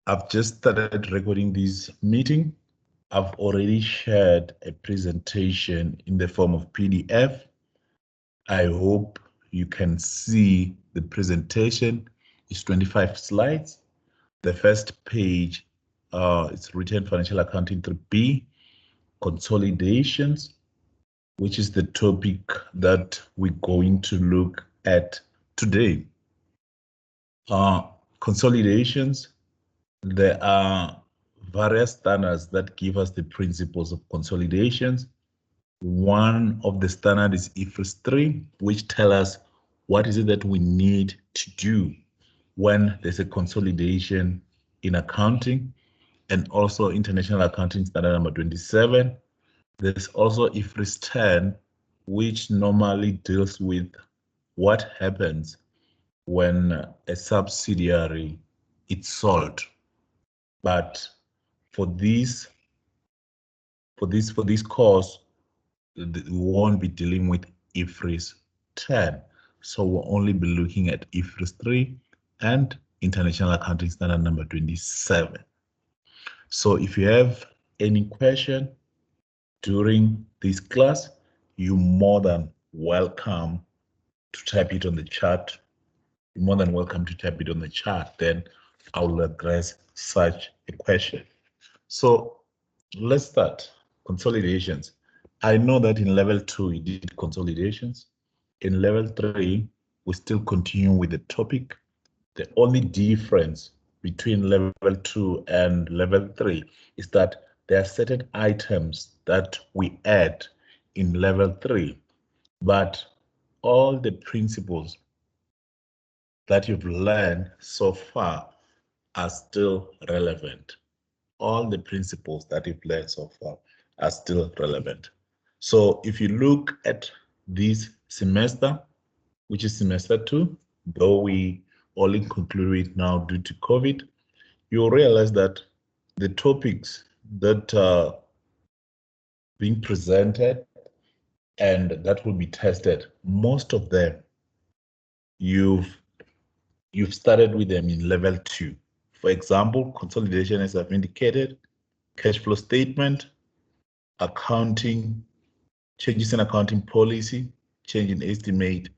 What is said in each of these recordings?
I've just started recording this meeting. I've already shared a presentation in the form of PDF. I hope you can see the presentation. It's 25 slides. The first page is written Financial Accounting 3B, Consolidations, which is the topic that we're going to look at today. Consolidations, there are various standards that give us the principles of consolidations. One of the standards is IFRS 3, which tell us what is it that we need to do when there's a consolidation in accounting, and also International Accounting Standard number 27. There's also IFRS 10, which normally deals with what happens when a subsidiary is sold. But for this course, we won't be dealing with IFRS 10. So we'll only be looking at IFRS 3 and International Accounting Standard number 27. So if you have any question during this class, you're more than welcome to type it on the chat. You're more than welcome to type it on the chat. Then I will address such a question. So let's start. Consolidations. I know that in level 2 you did consolidations. In level 3, we still continue with the topic. The only difference between level 2 and level 3 is that there are certain items that we add in level 3, but all the principles that you've learned so far are still relevant. All the principles that you've learned so far are still relevant. So if you look at this semester, which is semester 2, though we only conclude it now due to COVID, you'll realize that the topics that are being presented and that will be tested, most of them you've started with them in level 2. For example, consolidation, as I've indicated, cash flow statement, accounting, changes in accounting policy, change in estimate,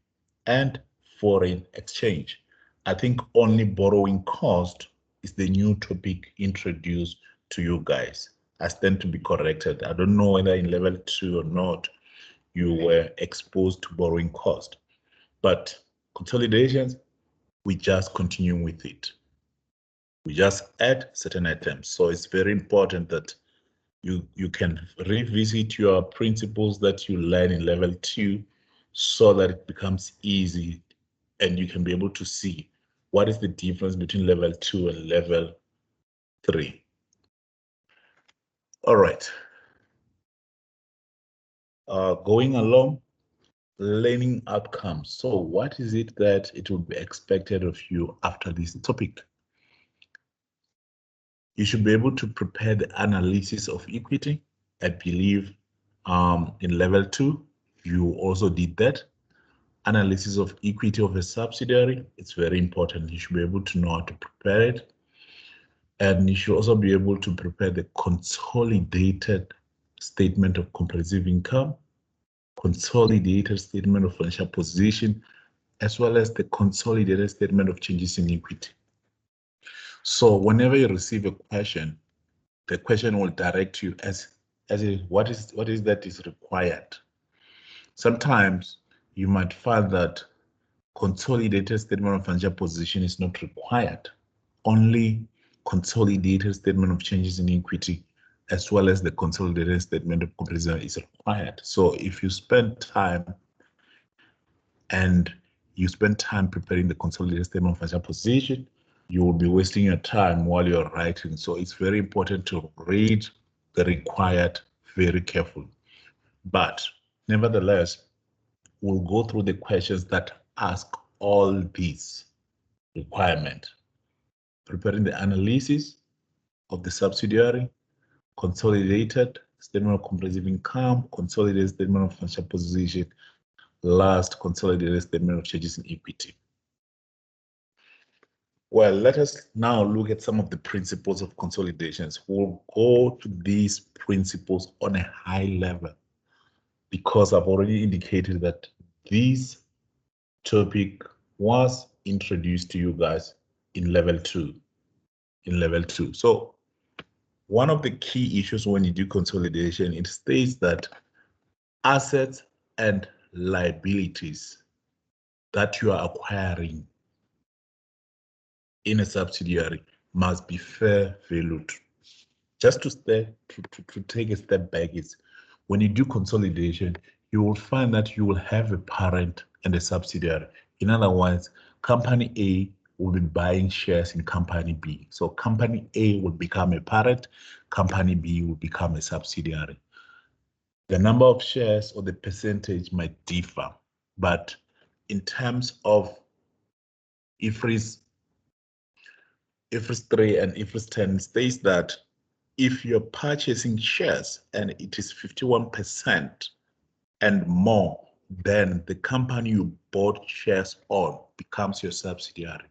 and foreign exchange. I think only borrowing cost is the new topic introduced to you guys. I stand to be corrected. I don't know whether in level 2 or not you were exposed to borrowing cost, but consolidations, we just continue with it. We just add certain items. So it's very important that you can revisit your principles that you learn in level 2 so that it becomes easy and you can be able to see what is the difference between level 2 and level 3. All right. Going along, learning outcomes. So what is it that it will be expected of you after this topic? You should be able to prepare the analysis of equity. I believe in level 2, you also did that. Analysis of equity of a subsidiary, it's very important. You should be able to know how to prepare it. And you should also be able to prepare the consolidated statement of comprehensive income, consolidated statement of financial position, as well as the consolidated statement of changes in equity. So whenever you receive a question, the question will direct you as what is that is required. Sometimes you might find that consolidated statement of financial position is not required. Only consolidated statement of changes in equity as well as the consolidated statement of comprehensive is required. So if you spend time preparing the consolidated statement of financial position, you will be wasting your time while you're writing. So it's very important to read the required very carefully. But nevertheless, we'll go through the questions that ask all these requirements. Preparing the analysis of the subsidiary, consolidated statement of comprehensive income, consolidated statement of financial position, last consolidated statement of changes in equity. Well, let us now look at some of the principles of consolidations. We'll go to these principles on a high level because I've already indicated that this topic was introduced to you guys in level 2. So one of the key issues when you do consolidation, it states that assets and liabilities that you are acquiring in a subsidiary must be fair valued. Just to take a step back is when you do consolidation, you will find that you will have a parent and a subsidiary. In other words, company A will be buying shares in company B. So company A will become a parent, company B will become a subsidiary. The number of shares or the percentage might differ, but in terms of IFRS 3 and IFRS 10 states that if you're purchasing shares and it is 51% and more, then the company you bought shares on becomes your subsidiary.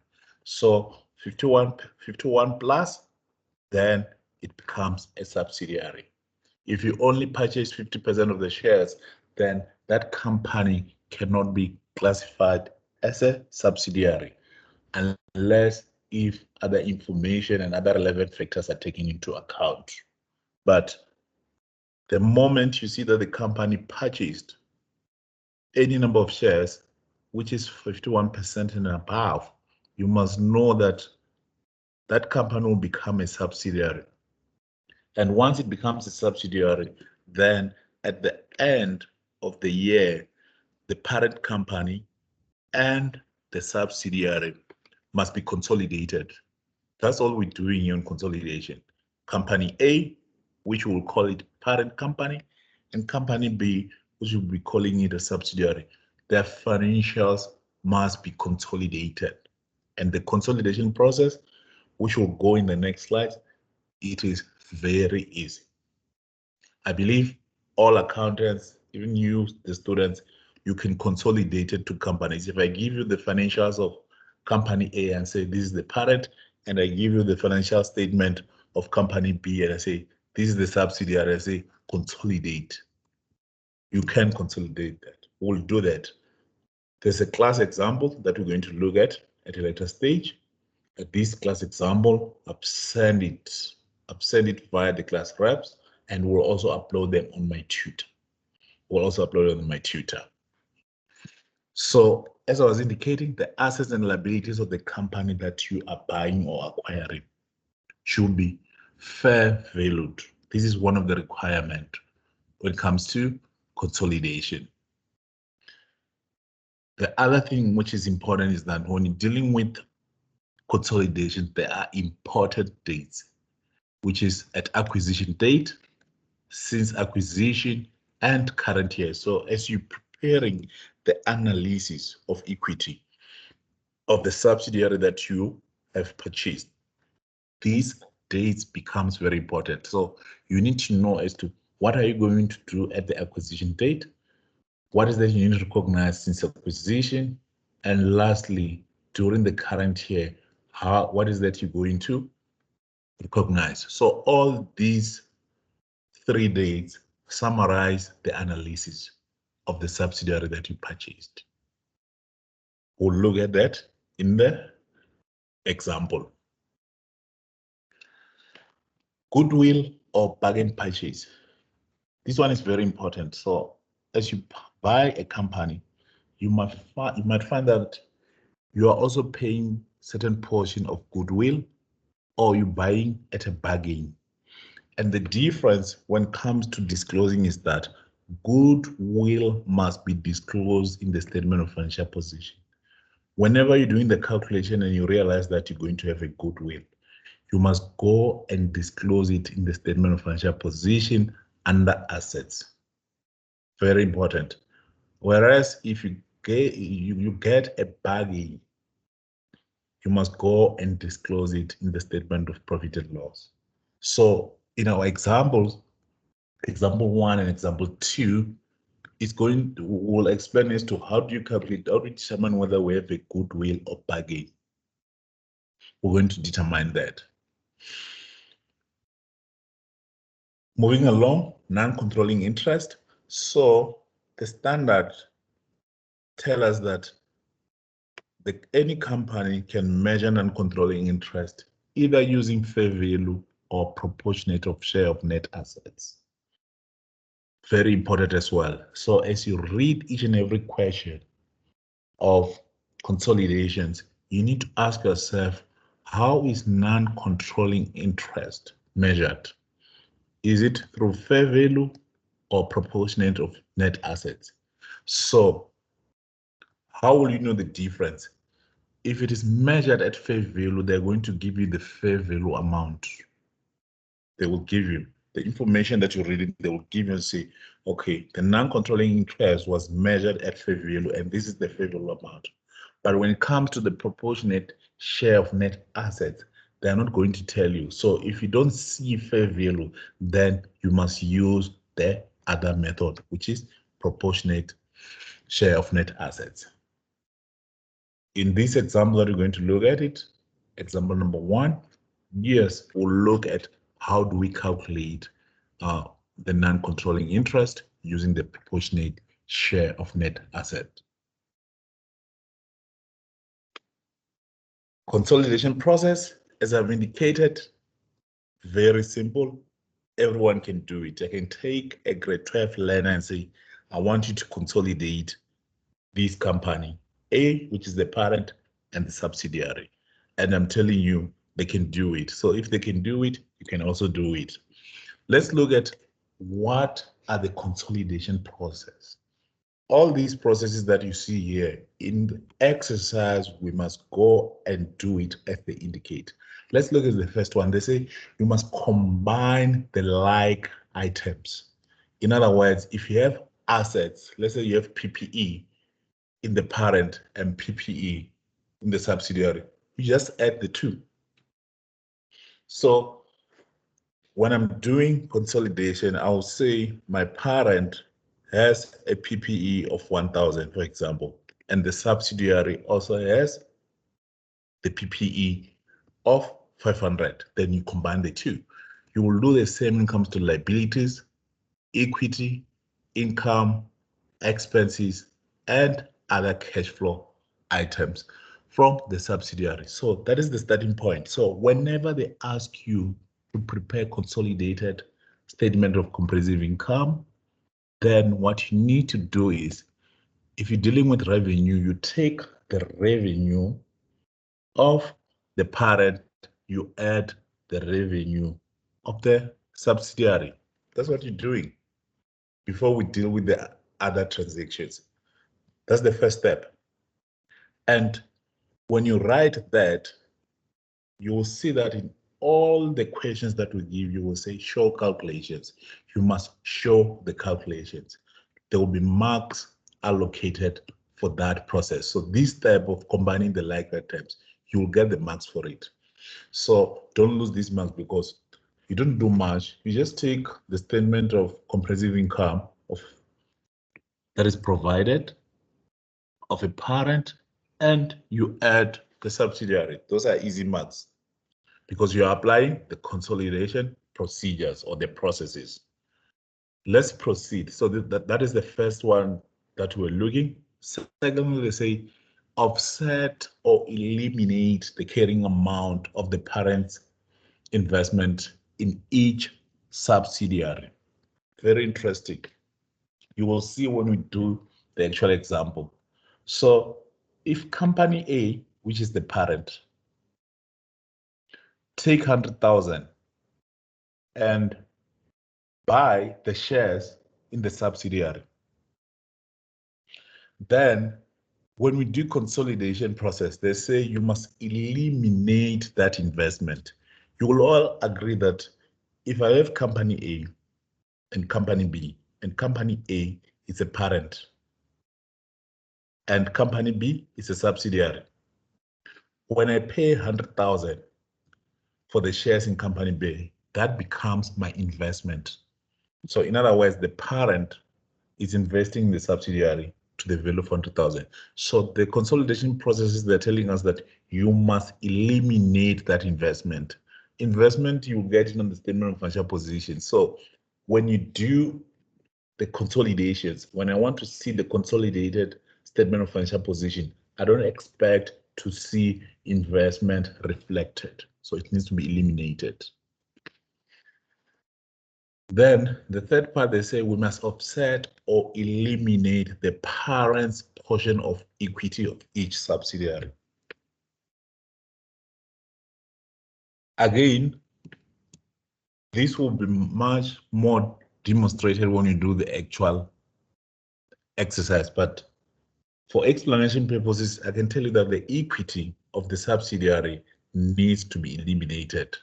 So 51 plus, then it becomes a subsidiary. If you only purchase 50% of the shares, then that company cannot be classified as a subsidiary unless if other information and other relevant factors are taken into account. But the moment you see that the company purchased any number of shares, which is 51% and above, you must know that that company will become a subsidiary. And once it becomes a subsidiary, then at the end of the year, the parent company and the subsidiary must be consolidated. That's all we're doing here on consolidation. Company A, which we'll call it parent company, and company B, which we'll be calling it a subsidiary. Their financials must be consolidated. And the consolidation process, which will go in the next slide, it is very easy. I believe all accountants, even you, the students, you can consolidate it to companies. If I give you the financials of company A and say this is the parent, and I give you the financial statement of company B and I say this is the subsidiary, I say consolidate. You can consolidate that. We'll do that. There's a class example that we're going to look at a later stage. This class example, I've sent it via the class reps, and we'll also upload them on my tutor. So as I was indicating, the assets and liabilities of the company that you are buying or acquiring should be fair valued. This is one of the requirements when it comes to consolidation. The other thing which is important is that when you're dealing with consolidation, there are important dates, which is at acquisition date, since acquisition, and current year. So as you're preparing the analysis of equity of the subsidiary that you have purchased, these dates becomes very important. So you need to know as to what are you going to do at the acquisition date, what is that you need to recognize since acquisition, and lastly, during the current year, what is that you're going to recognize. So all these 3 dates summarize the analysis of the subsidiary that you purchased. We'll look at that in the example. Goodwill or bargain purchase. This one is very important. So as you buy a company, you might find that you are also paying certain portion of goodwill, or you're buying at a bargain. And the difference when it comes to disclosing is that goodwill must be disclosed in the statement of financial position. Whenever you're doing the calculation and you realize that you're going to have a goodwill, you must go and disclose it in the statement of financial position under assets. Very important. Whereas if you get a bargain, you must go and disclose it in the statement of profit and loss. So in our examples, example 1 and example 2, we'll explain as to how do you determine whether we have a goodwill or bargain. We're going to determine that. Moving along, non-controlling interest. So the standard tell us that any company can measure non-controlling interest either using fair value or proportionate of share of net assets. Very important as well. So as you read each and every question of consolidations, you need to ask yourself, how is non-controlling interest measured? Is it through fair value or proportionate of net assets? So how will you know the difference? If it is measured at fair value, they're going to give you the fair value amount. They will give you the information that you're reading. They will give you and say, okay, the non-controlling interest was measured at fair value, and this is the fair value amount. But when it comes to the proportionate share of net assets, they're not going to tell you. So if you don't see fair value, then you must use the other method, which is proportionate share of net assets. In this example that we're going to look at it, example number 1, yes, we'll look at how do we calculate the non-controlling interest using the proportionate share of net asset. Consolidation process, as I've indicated, very simple. Everyone can do it. I can take a grade 12 learner and say, I want you to consolidate this company, A, which is the parent, and the subsidiary. And I'm telling you, they can do it. So if they can do it, you can also do it. Let's look at what are the consolidation process. All these processes that you see here in the exercise, we must go and do it as they indicate. Let's look at the first one. They say you must combine the like items. In other words, if you have assets, let's say you have PPE in the parent and PPE in the subsidiary, you just add the two. So when I'm doing consolidation, I'll say my parent has a PPE of 1,000, for example, and the subsidiary also has the PPE of 500. Then you combine the two. You will do the same when it comes to liabilities, equity, income, expenses, and other cash flow items from the subsidiary. So that is the starting point. So whenever they ask you to prepare consolidated statement of comprehensive income, then what you need to do is, if you're dealing with revenue, you take the revenue of the parent, you add the revenue of the subsidiary. That's what you're doing before we deal with the other transactions. That's the first step. And when you write that, you will see that in all the questions that we give, you will say show calculations. You must show the calculations. There will be marks allocated for that process. So this type of combining the like items, you will get the marks for it. So don't lose these marks because you don't do much. You just take the statement of comprehensive income that is provided of a parent and you add the subsidiary. Those are easy marks because you're applying the consolidation procedures or the processes. Let's proceed. So that is the first one that we're looking. Secondly, they say offset or eliminate the carrying amount of the parent's investment in each subsidiary. Very interesting. You will see when we do the actual example. So if company A, which is the parent, take 100,000 and buy the shares in the subsidiary, then when we do consolidation process, they say you must eliminate that investment. You will all agree that if I have company A and company B, and company A is a parent, and company B is a subsidiary, when I pay 100,000 for the shares in company B, that becomes my investment. So in other words, the parent is investing in the subsidiary to the value of 100,000. So the consolidation processes, they're telling us that you must eliminate that investment. Investment, you get it on the statement of financial position. So when you do the consolidations, when I want to see the consolidated statement of financial position, I don't expect to see investment reflected. So it needs to be eliminated. Then the third part, they say we must offset or eliminate the parent's portion of equity of each subsidiary. Again, this will be much more demonstrated when you do the actual exercise, but for explanation purposes, I can tell you that the equity of the subsidiary needs to be eliminated.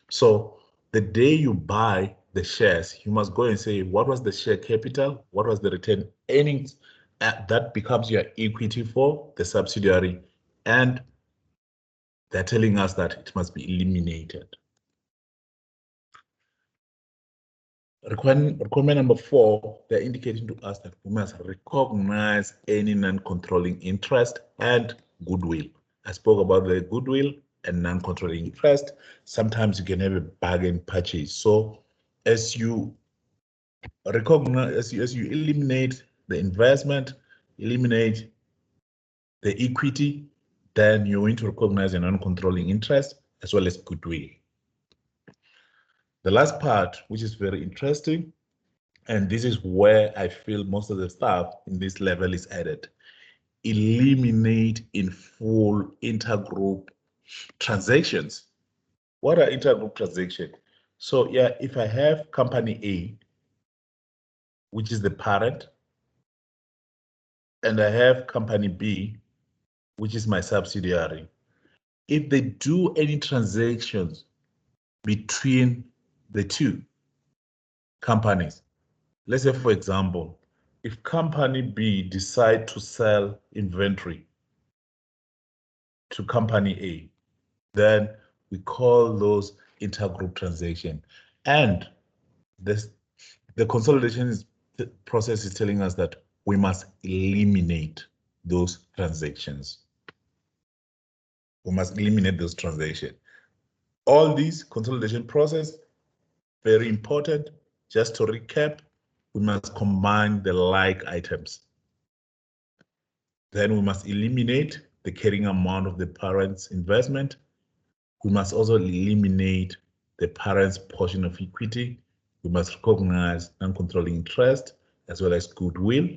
So the day you buy the shares, you must go and say, what was the share capital? What was the retained earnings? That becomes your equity for the subsidiary. And they're telling us that it must be eliminated. Requirement number 4, they're indicating to us that we must recognize any non-controlling interest and goodwill. I spoke about the goodwill and non-controlling interest. Sometimes you can have a bargain purchase. So as you recognize, as you eliminate the investment, eliminate the equity, then you're going to recognize a non-controlling interest as well as goodwill. The last part, which is very interesting, and this is where I feel most of the stuff in this level is added. Eliminate in full intergroup transactions. What are intergroup transactions? So yeah, if I have company A, which is the parent, and I have company B, which is my subsidiary, if they do any transactions between the two companies, let's say, for example, if company B decide to sell inventory to company A, then we call those intergroup transaction. And the consolidation process is telling us that we must eliminate those transactions. We must eliminate those transactions. All these consolidation process, very important. Just to recap, we must combine the like items. Then we must eliminate the carrying amount of the parent's investment. We must also eliminate the parent's portion of equity. We must recognize non-controlling interest as well as goodwill.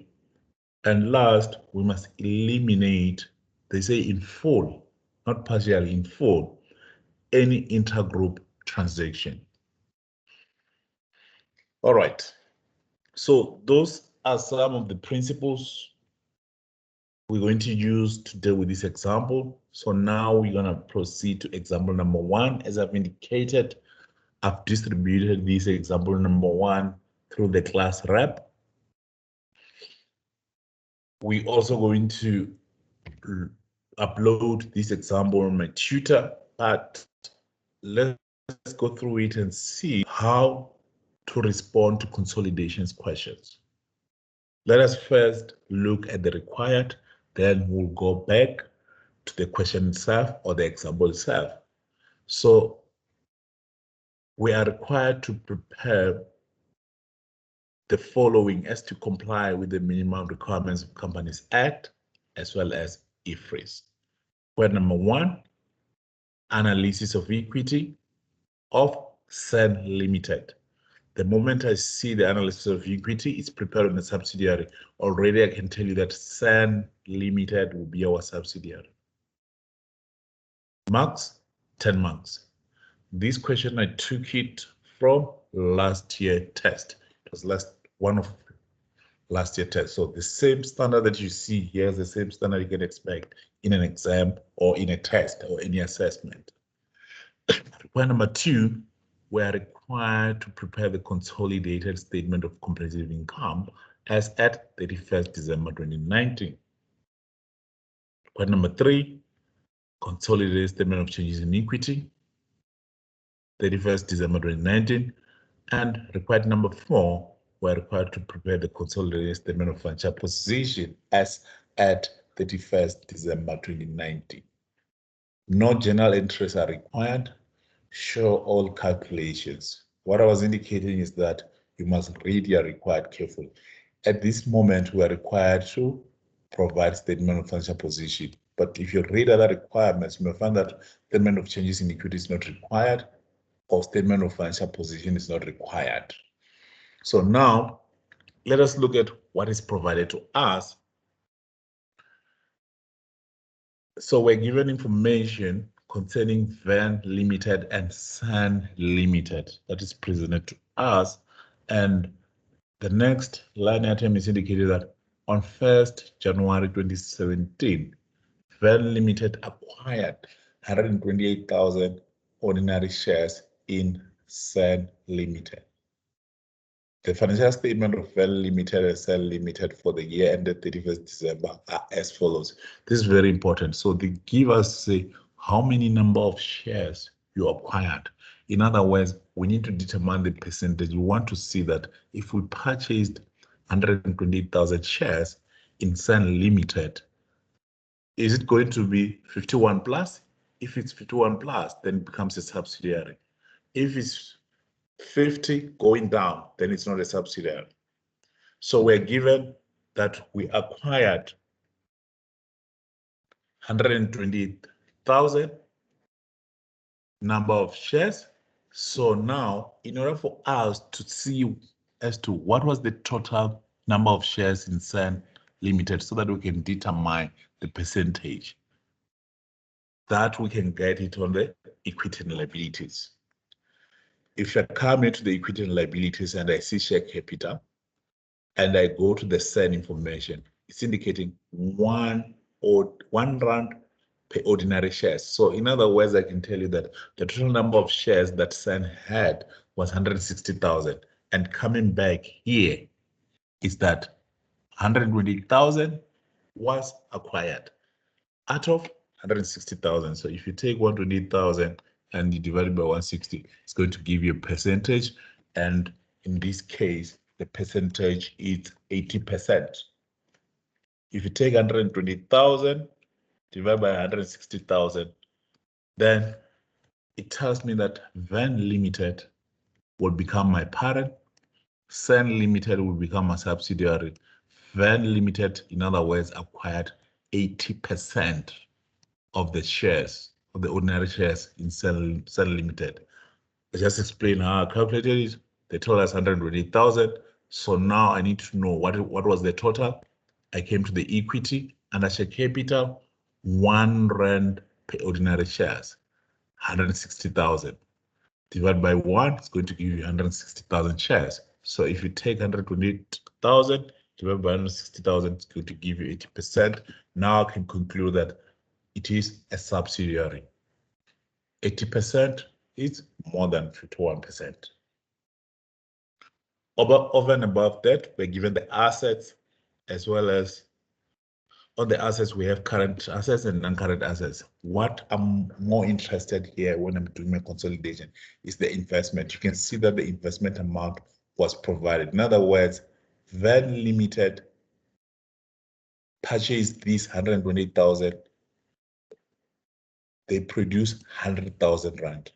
And last, we must eliminate, they say in full, not partially, in full, any intergroup transaction. All right. So those are some of the principles we're going to use to deal with this example. So now we're going to proceed to example number 1. As I've indicated, I've distributed this example number 1 through the class rep. We're also going to upload this example on my tutor, but let's go through it and see how to respond to consolidations questions. Let us first look at the required, then we'll go back to the question itself or the example itself. So we are required to prepare the following as to comply with the minimum requirements of Companies Act as well as IFRS. Point number 1, analysis of equity of SEN Limited. The moment I see the analysis of equity, it's prepared on the subsidiary. Already I can tell you that SEN Limited will be our subsidiary. Marks, 10 marks. This question, I took it from last year test. It was one of last year test. So the same standard that you see here is the same standard you can expect in an exam or in a test or any assessment. Point number 2, we are required to prepare the consolidated statement of comprehensive income as at 31st December 2019. Point number 3, consolidated statement of changes in equity, 31st December 2019. And required number 4, we're required to prepare the consolidated statement of financial position as at 31st December 2019. No journal entries are required. Show all calculations. What I was indicating is that you must read your required carefully. At this moment, we are required to provide statement of financial position. But if you read other requirements, you may find that statement of changes in equity is not required or statement of financial position is not required. So now, let us look at what is provided to us. So we're given information concerning Van Limited and Sun Limited that is presented to us. And the next line item is indicated that on 1st January 2017, Van Limited acquired 128,000 ordinary shares in Sun Limited. The financial statement of Van Limited and Sun Limited for the year ended 31st December are as follows. This is very important. So they give us, say, how many number of shares you acquired. In other words, we need to determine the percentage. We want to see that if we purchased 128,000 shares in Sun Limited, is it going to be 51 plus? If it's 51 plus, then it becomes a subsidiary. If it's 50 going down, then it's not a subsidiary. So we're given that we acquired 120,000 number of shares. So now, in order for us to see as to what was the total number of shares in Sun Limited, so that we can determine the percentage, that we can get it on the equity and liabilities. If I come into the equity and liabilities and I see share capital, and I go to the Sun information, it's indicating one rand per ordinary shares. So in other words, I can tell you that the total number of shares that Sun had was 160,000. And coming back here is that 120,000 was acquired out of 160,000. So if you take 120,000 and you divide it by 160, it's going to give you a percentage. And in this case, the percentage is 80%. If you take 120,000 divided by 160,000, then it tells me that Van Limited will become my parent, Sun Limited will become a subsidiary. Van Limited, in other words, acquired 80% of the shares, of the ordinary shares in Sun Limited. I just explained how I calculated it. They told us 120,000. So now I need to know what was the total. I came to the equity under share capital, 1 rand per ordinary shares, 160,000. Divided by 1, it's going to give you 160,000 shares. So if you take 120,000 divided by 160,000, it's going to give you 80%. Now I can conclude that it is a subsidiary. 80% is more than 51%. Over and above that, we're given the assets, as well as on the assets, we have current assets and non-current assets. What I'm more interested here when I'm doing my consolidation is the investment. You can see that the investment amount was provided. In other words, Van Limited purchased these 128,000. They produce 100,000 rand.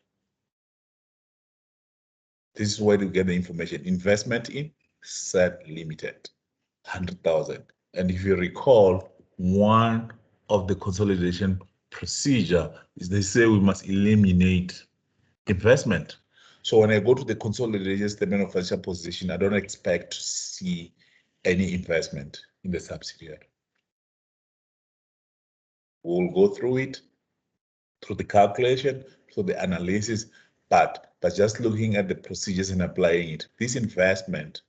This is where you get the information. Investment in Sun Limited, 100,000. And if you recall, one of the consolidation procedure is they say we must eliminate investment. So when I go to the consolidation statement of financial position, I don't expect to see any investment in the subsidiary. We'll go through it, through the calculation, through the analysis, but just looking at the procedures and applying it, this investment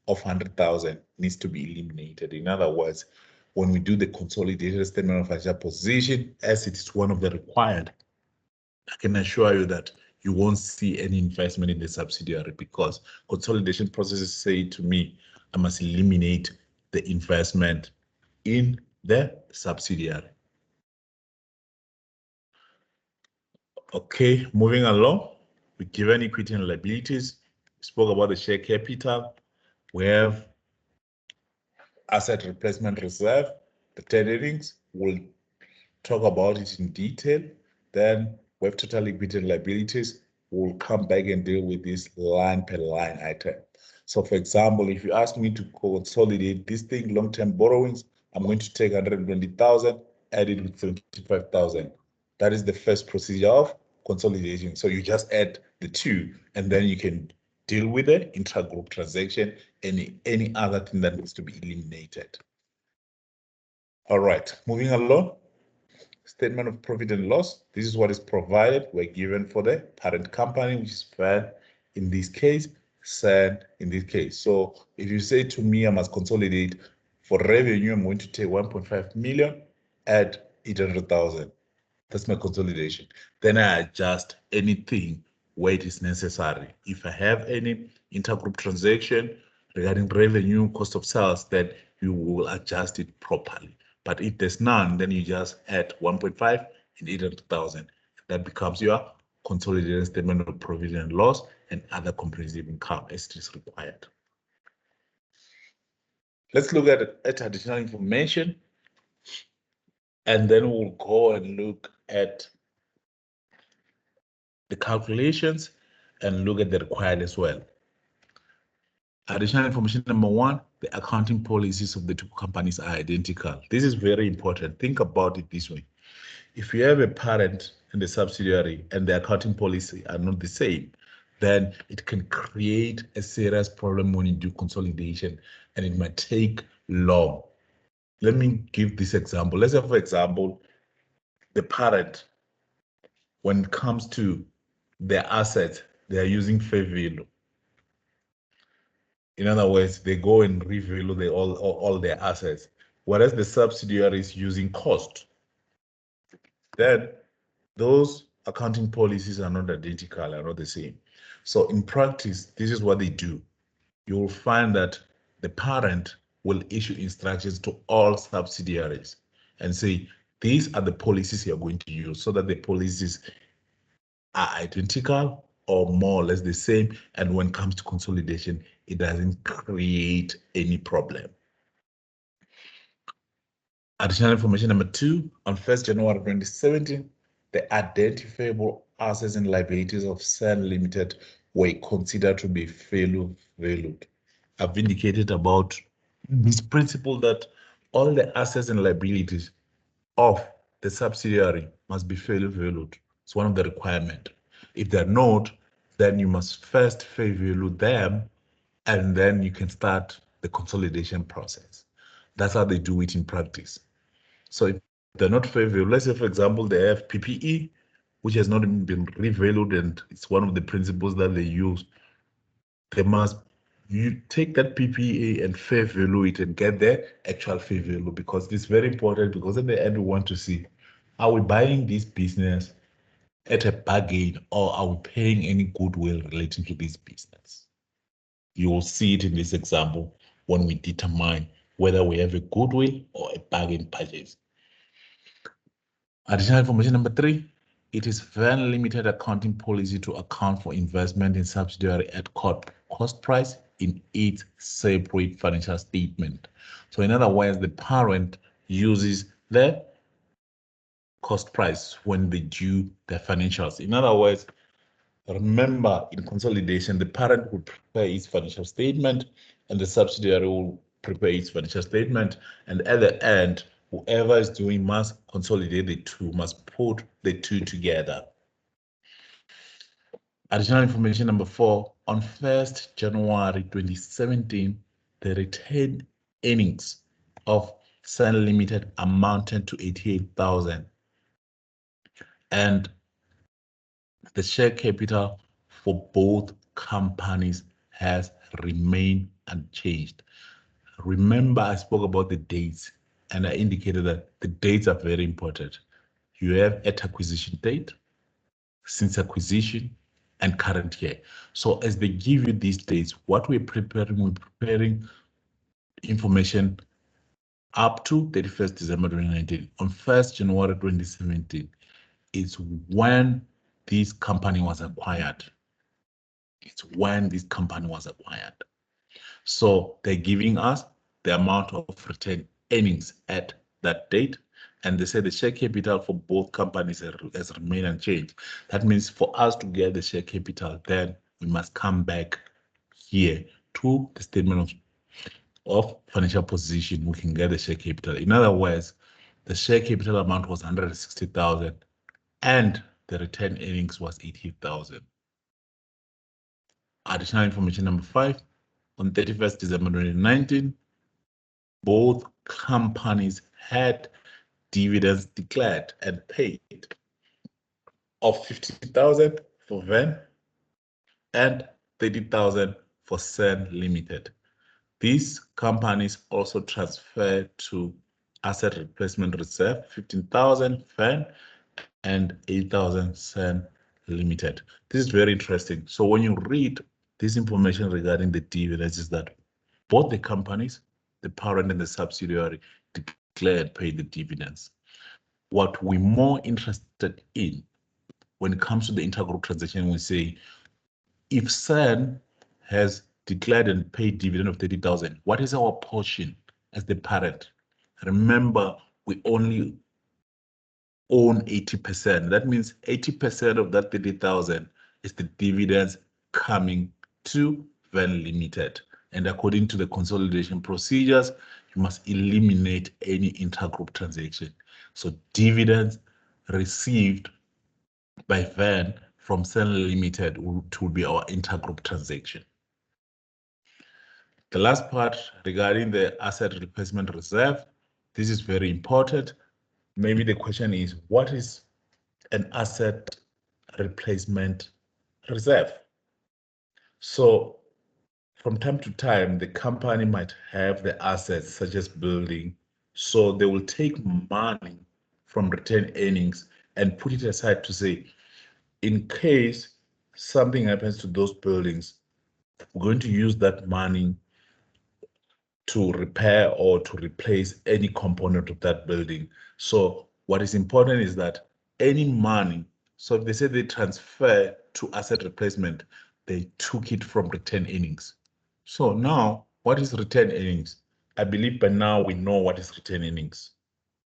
of 100,000 needs to be eliminated. In other words, when we do the consolidated statement of financial position, as it is one of the required, I can assure you that you won't see any investment in the subsidiary, because consolidation processes say to me, I must eliminate the investment in the subsidiary. Okay, moving along, we given equity and liabilities. We spoke about the share capital. We have asset replacement reserve, the 10 earnings. We'll talk about it in detail. Then we have total equity and liabilities. We'll come back and deal with this line per line item. So for example, if you ask me to consolidate this thing, long-term borrowings, I'm going to take 120,000, add it with 75,000. That is the first procedure of consolidation. So you just add the two, and then you can deal with the intragroup transaction, any other thing that needs to be eliminated. All right, moving along. Statement of profit and loss. This is what is provided. We're given for the parent company, which is FAN in this case, SAN in this case. So if you say to me, I must consolidate for revenue, I'm going to take 1.5 million, add 800,000. That's my consolidation. Then I adjust anything where it is necessary. If I have any intergroup transaction regarding revenue, cost of sales, then you will adjust it properly. But if there's none, then you just add 1.5 and 800,000. That becomes your consolidated statement of profit and loss and other comprehensive income as it is required. Let's look at additional information, and then we'll go and look at the calculations and look at the required as well. Additional information number one, the accounting policies of the two companies are identical. This is very important. Think about it this way. If you have a parent and a subsidiary and the accounting policy are not the same, then it can create a serious problem when you do consolidation, and it might take long. Let me give this example. Let's say, for example, the parent, when it comes to their assets, they are using fair value. In other words, they go and revalue all their assets, whereas the subsidiary is using cost. Then those accounting policies are not identical, are not the same. So in practice, this is what they do. You will find that the parent will issue instructions to all subsidiaries and say, these are the policies you're going to use, so that the policies are identical or more or less the same. And when it comes to consolidation, it doesn't create any problem. Additional information number two, on 1st January 2017, the identifiable assets and liabilities of SAN Limited were considered to be fairly valued. I've indicated about this principle that all the assets and liabilities of the subsidiary must be fairly valued. It's one of the requirements. If they're not, then you must first fair value them, and then you can start the consolidation process. That's how they do it in practice. So if they're not fair value, let's say, for example, they have PPE, which has not been revalued, and it's one of the principles that they use. You take that PPE and fair value it and get the actual fair value, because it's very important, because at the end we want to see, are we buying this business at a bargain, or are we paying any goodwill relating to this business? You will see it in this example when we determine whether we have a goodwill or a bargain purchase. Additional information number three, it is very limited accounting policy to account for investment in subsidiary at cost price in its separate financial statement. So in other words, the parent uses the cost price when they do their financials. In other words, remember, in consolidation, the parent will prepare its financial statement and the subsidiary will prepare its financial statement. And at the end, whoever is doing must consolidate the two, must put the two together. Additional information number four, on 1st January 2017, the retained earnings of SAN Limited amounted to 88,000. And the share capital for both companies has remained unchanged. Remember, I spoke about the dates, and I indicated that the dates are very important. You have at acquisition date, since acquisition, and current year. So as they give you these dates, what we're preparing information up to 31st December 2019. On 1st January 2017 is when this company was acquired. It's when this company was acquired. So they're giving us the amount of retained earnings at that date. And they say the share capital for both companies has remained unchanged. That means for us to get the share capital, then we must come back here to the statement of financial position. We can get the share capital. In other words, the share capital amount was 160,000 and the retained earnings was 80,000. Additional information number 5, on 31st December 2019, both companies had dividends declared and paid of 50,000 for VEN and 30,000 for SEN Limited. These companies also transferred to asset replacement reserve 15,000 VEN and 8,000 SEN Limited. This is very interesting. So when you read this information regarding the dividends, is that both the companies, the parent and the subsidiary, declared paid the dividends. What we're more interested in when it comes to the intergroup transaction, we say if SEN has declared and paid dividend of 30,000, what is our portion as the parent? Remember, we only own 80%. That means 80% of that 30,000 is the dividends coming to VEN Limited. And according to the consolidation procedures, you must eliminate any intergroup transaction. So dividends received by VEN from SEN Limited will be our intergroup transaction. The last part regarding the asset replacement reserve, this is very important. Maybe the question is, what is an asset replacement reserve? So from time to time, the company might have the assets such as building. So they will take money from retained earnings and put it aside to say, in case something happens to those buildings, we're going to use that money to repair or to replace any component of that building. So what is important is that any money, so if they say they transfer to asset replacement, they took it from retained earnings. So now, what is retained earnings? I believe by now we know what is retained earnings,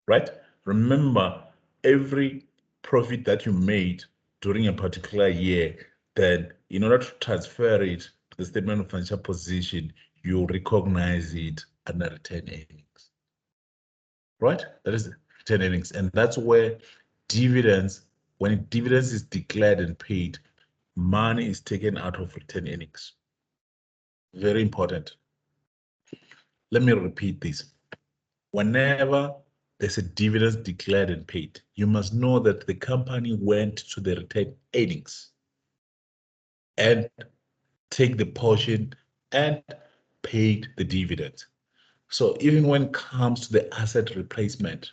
right? Remember, every profit that you made during a particular year, then in order to transfer it to the statement of financial position, you recognize it under retained earnings, right? That is retained earnings. And that's where dividends, when dividends is declared and paid, money is taken out of retained earnings. Very important. Let me repeat this. Whenever there's a dividends declared and paid, you must know that the company went to the retained earnings and take the portion and paid the dividend. So even when it comes to the asset replacement,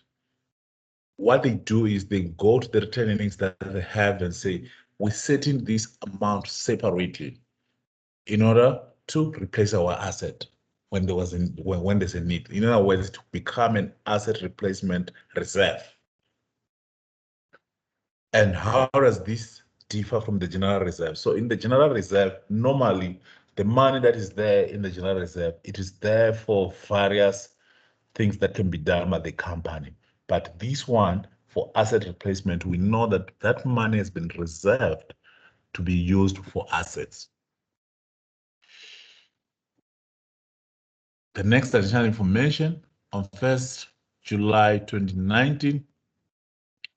what they do is they go to the retained earnings that they have and say, we're setting this amount separately in order to replace our asset when there's a need. In other words, to become an asset replacement reserve. And how does this differ from the general reserve? So in the general reserve, normally the money that is there in the general reserve, it is there for various things that can be done by the company. But this one, for asset replacement, we know that that money has been reserved to be used for assets. The next additional information, on 1st July 2019,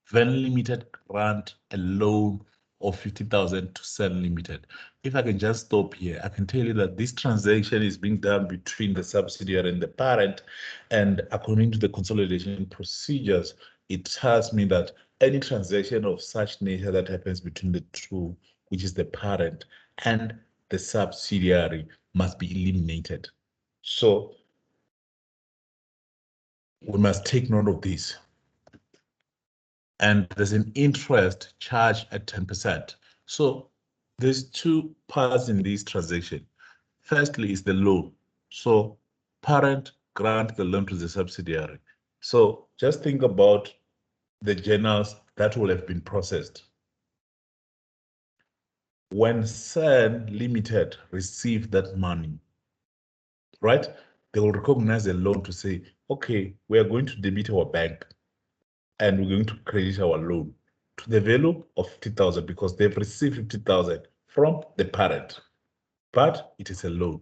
VEN Limited grant a loan of 50,000 to SEN Limited. If I can just stop here, I can tell you that this transaction is being done between the subsidiary and the parent. And according to the consolidation procedures, it tells me that any transaction of such nature that happens between the two, which is the parent and the subsidiary, must be eliminated. So we must take note of this. And there's an interest charged at 10%. So there's two parts in this transaction. Firstly is the loan. So parent grant the loan to the subsidiary. So just think about the journals that will have been processed. When SEN Limited received that money, right? They will recognize a loan to say, okay, we are going to debit our bank and we're going to credit our loan to the value of 50,000 because they've received 50,000 from the parent, but it is a loan,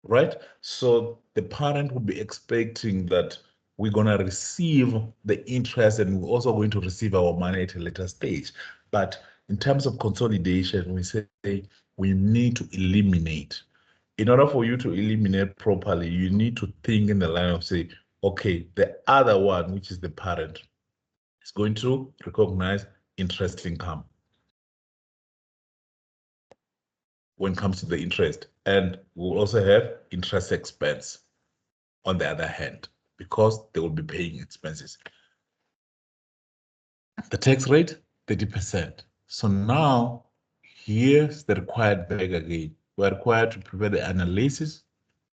right? So the parent will be expecting that we're going to receive the interest and we're also going to receive our money at a later stage. But in terms of consolidation, we say we need to eliminate. In order for you to eliminate properly, you need to think in the line of say, okay, the other one, which is the parent, is going to recognize interest income when it comes to the interest. And we'll also have interest expense on the other hand, because they will be paying expenses. The tax rate, 30%. So now here's the required bag again. We're required to prepare the analysis.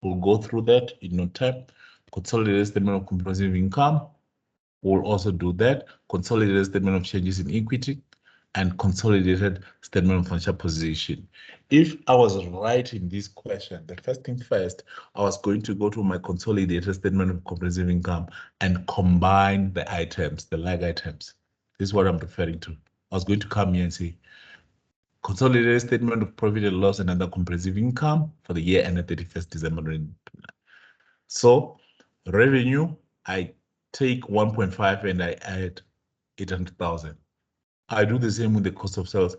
We'll go through that in no time. Consolidated statement of comprehensive income. We'll also do that. Consolidated statement of changes in equity and consolidated statement of financial position. If I was writing this question, the first thing first, I was going to go to my consolidated statement of comprehensive income and combine the items, the lag items. This is what I'm referring to. I was going to come here and say, consolidated statement of profit and loss and other comprehensive income for the year ended 31st December 2029. So revenue, I take 1.5 and I add 800,000. I do the same with the cost of sales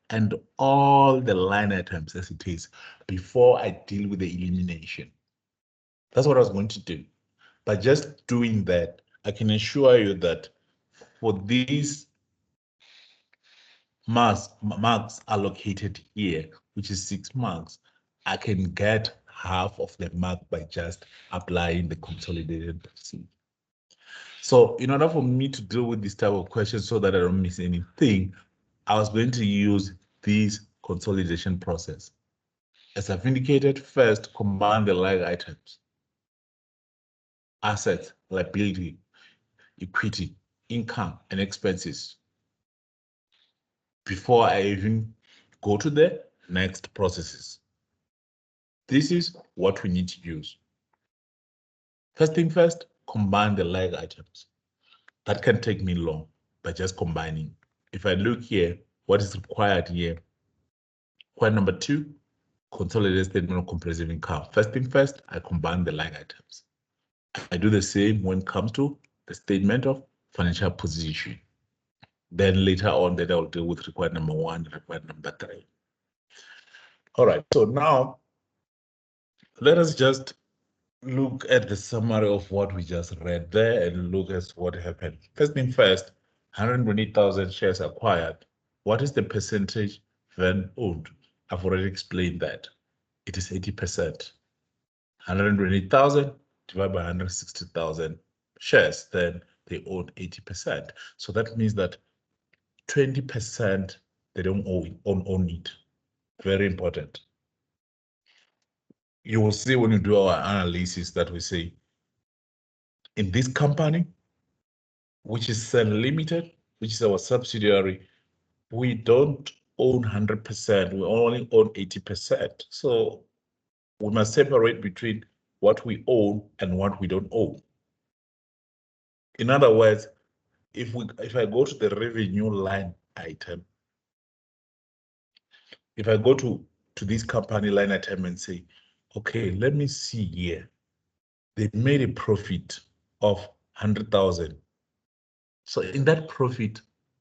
and all the line items as it is before I deal with the elimination. That's what I was going to do. By just doing that, I can assure you that for these marks allocated here, which is 6 marks, I can get half of the mark by just applying the consolidated procedure. So in order for me to deal with this type of questions so that I don't miss anything, I was going to use this consolidation process. As I've indicated, first combine the line items, assets, liability, equity, income, and expenses before I even go to the next processes. This is what we need to use. First thing first, combine the line items. That can take me long by just combining. If I look here, what is required here? Point number 2, consolidated statement of comprehensive income. First thing first, I combine the line items. I do the same when it comes to the statement of financial position. Then later on, then I'll deal with required number 1, required number 3. All right, so now let us just look at the summary of what we just read there and look at what happened. First thing first, 120,000 shares acquired. What is the percentage then owned? I've already explained that. It is 80%. 120,000 divided by 160,000 shares, then they own 80%. So that means that 20% they don't own it. Very important. You will see when you do our analysis that we say, in this company, which is Sun Limited, which is our subsidiary, we don't own 100%, we only own 80%. So we must separate between what we own and what we don't own. In other words, if I go to the revenue line item, if I go to this company line item and say, okay, let me see here, they made a profit of 100,000. So in that profit,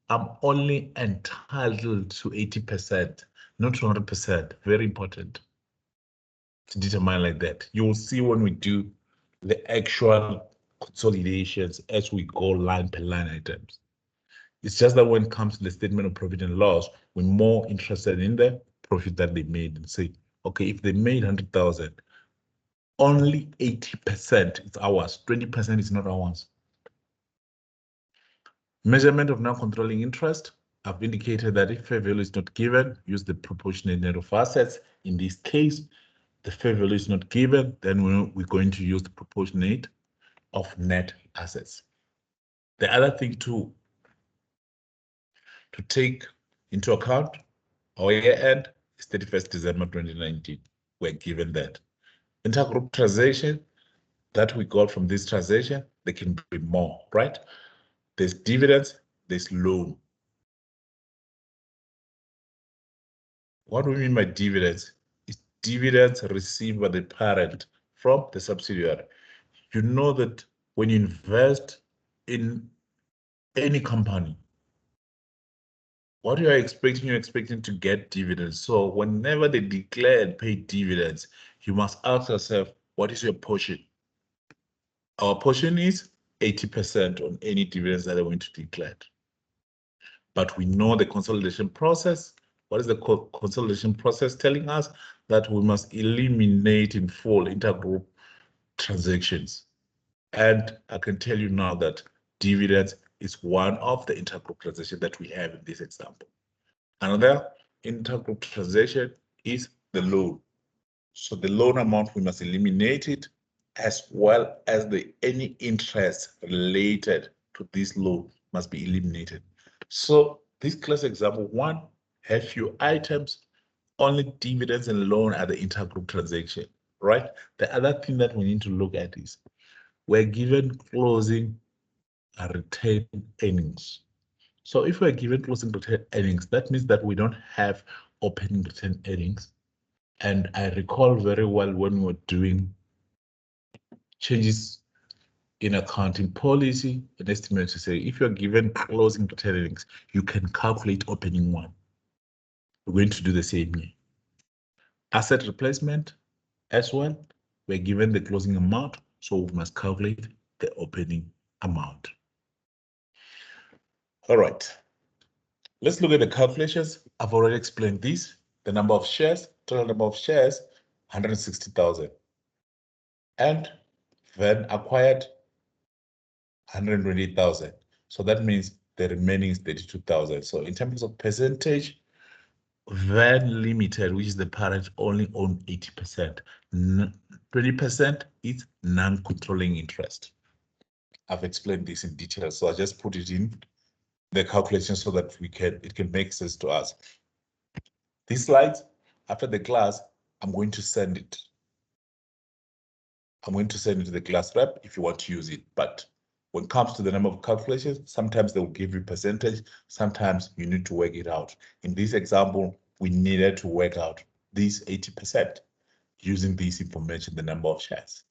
I'm only entitled to 80%, not 100%. Very important to determine like that. You will see when we do the actual consolidations as we go line per line items. It's just that when it comes to the statement of profit and loss, we're more interested in the profit that they made and say, okay, if they made 100,000, only 80% is ours, 20% is not ours. Measurement of non-controlling interest. I've indicated that if fair value is not given, use the proportionate net of assets. In this case, the fair value is not given, then we're going to use the proportionate of net assets. The other thing to take into account, our year end is 31st December 2019. We're given that. Intergroup transaction that we got from this transaction, they can be more, right? There's dividends, there's loan. What do we mean by dividends? It's dividends received by the parent from the subsidiary. You know that when you invest in any company, what you are expecting, you're expecting to get dividends. So whenever they declare and pay dividends, you must ask yourself, what is your portion? Our portion is 80% on any dividends that are going to declare. But we know the consolidation process. What is the consolidation process telling us? That we must eliminate in full intergroup transactions. And I can tell you now that dividends is one of the intergroup transactions that we have in this example. Another intergroup transaction is the loan. So the loan amount, we must eliminate it, as well as any interest related to this loan must be eliminated. So this class example one has few items, only dividends and loan are the intergroup transaction, right? The other thing that we need to look at is we're given closing retained earnings. So if we're given closing retained earnings, that means that we don't have opening retained earnings. And I recall very well when we were doing changes in accounting policy, an estimate to say if you're given closing retained earnings, you can calculate opening one. We're going to do the same here. Asset replacement as well, we're given the closing amount, so we must calculate the opening amount. All right. Let's look at the calculations. I've already explained this. The number of shares, total number of shares, 160,000. And then acquired 120,000. So that means the remaining is 32,000. So in terms of percentage, Van Limited, which is the parent, only own 80%. 20% is non-controlling interest. I've explained this in detail, so I just put it in the calculation so that it can make sense to us. These slides, after the class, I'm going to send it. I'm going to send it to the class rep if you want to use it. But when it comes to the number of calculations, sometimes they will give you percentage, sometimes you need to work it out. In this example, we needed to work out this 80% using this information, the number of shares.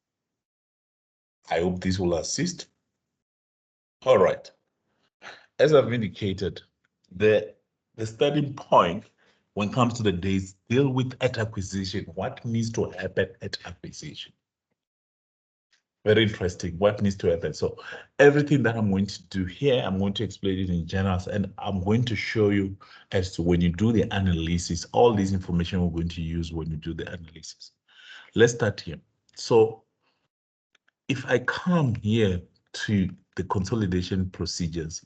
I hope this will assist. All right. As I've indicated, the starting point when it comes to the days deal with at acquisition. What needs to happen at acquisition? Very interesting. What needs to happen? So everything that I'm going to do here, I'm going to explain it in general, and I'm going to show you as to when you do the analysis, all this information we're going to use when you do the analysis. Let's start here. So if I come here to the consolidation procedures,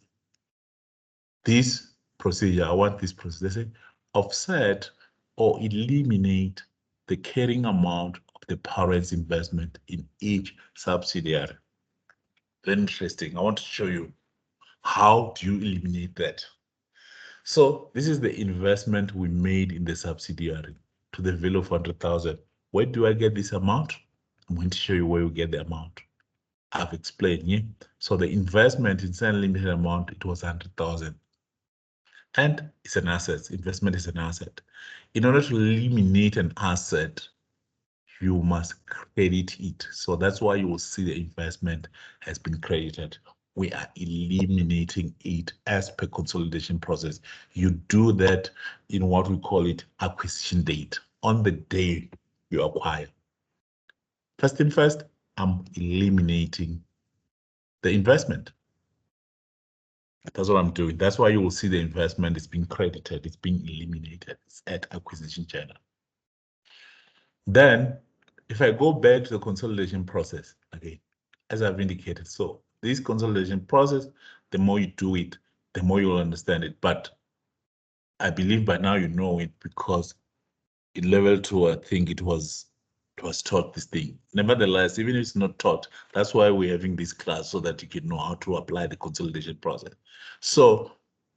this procedure, I want this procedure, offset or eliminate the carrying amount of the parent's investment in each subsidiary. Very interesting. I want to show you how do you eliminate that. So this is the investment we made in the subsidiary to the value of 100,000. Where do I get this amount? I'm going to show you where we get the amount. I've explained, yeah? So the investment in certain limited amount, it was 100,000. And it's an asset. Investment is an asset. In order to eliminate an asset, you must credit it. So that's why you will see the investment has been credited. We are eliminating it as per consolidation process. You do that in what we call it acquisition date, on the day you acquire. First thing first, I'm eliminating the investment. That's what I'm doing. That's why you will see the investment is being credited, it's being eliminated. It's at acquisition channel. Then, if I go back to the consolidation process, again, as I've indicated, so this consolidation process, the more you do it, the more you'll understand it. But I believe by now you know it because in level 2, I think it was taught this thing. Nevertheless, even if it's not taught, that's why we're having this class so that you can know how to apply the consolidation process. So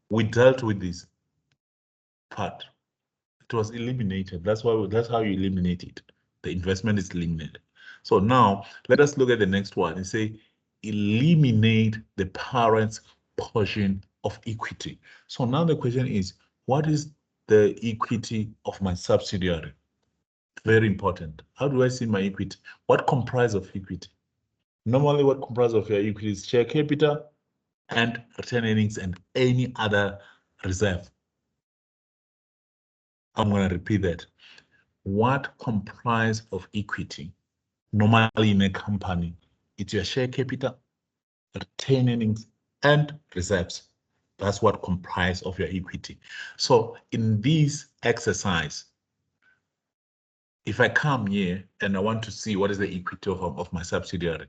we dealt with this part. It was eliminated. That's how you eliminate it. The investment is eliminated. So now let us look at the next one and say eliminate the parent's portion of equity. So now the question is, what is the equity of my subsidiary? Very important. How do I see my equity? What comprises of equity? Normally, what comprises of your equity is share capital and retained earnings and any other reserve. I'm going to repeat that. What comprises of equity? Normally in a company, it's your share capital, retained earnings, and reserves. That's what comprise of your equity. So in this exercise, if I come here and I want to see what is the equity of my subsidiary,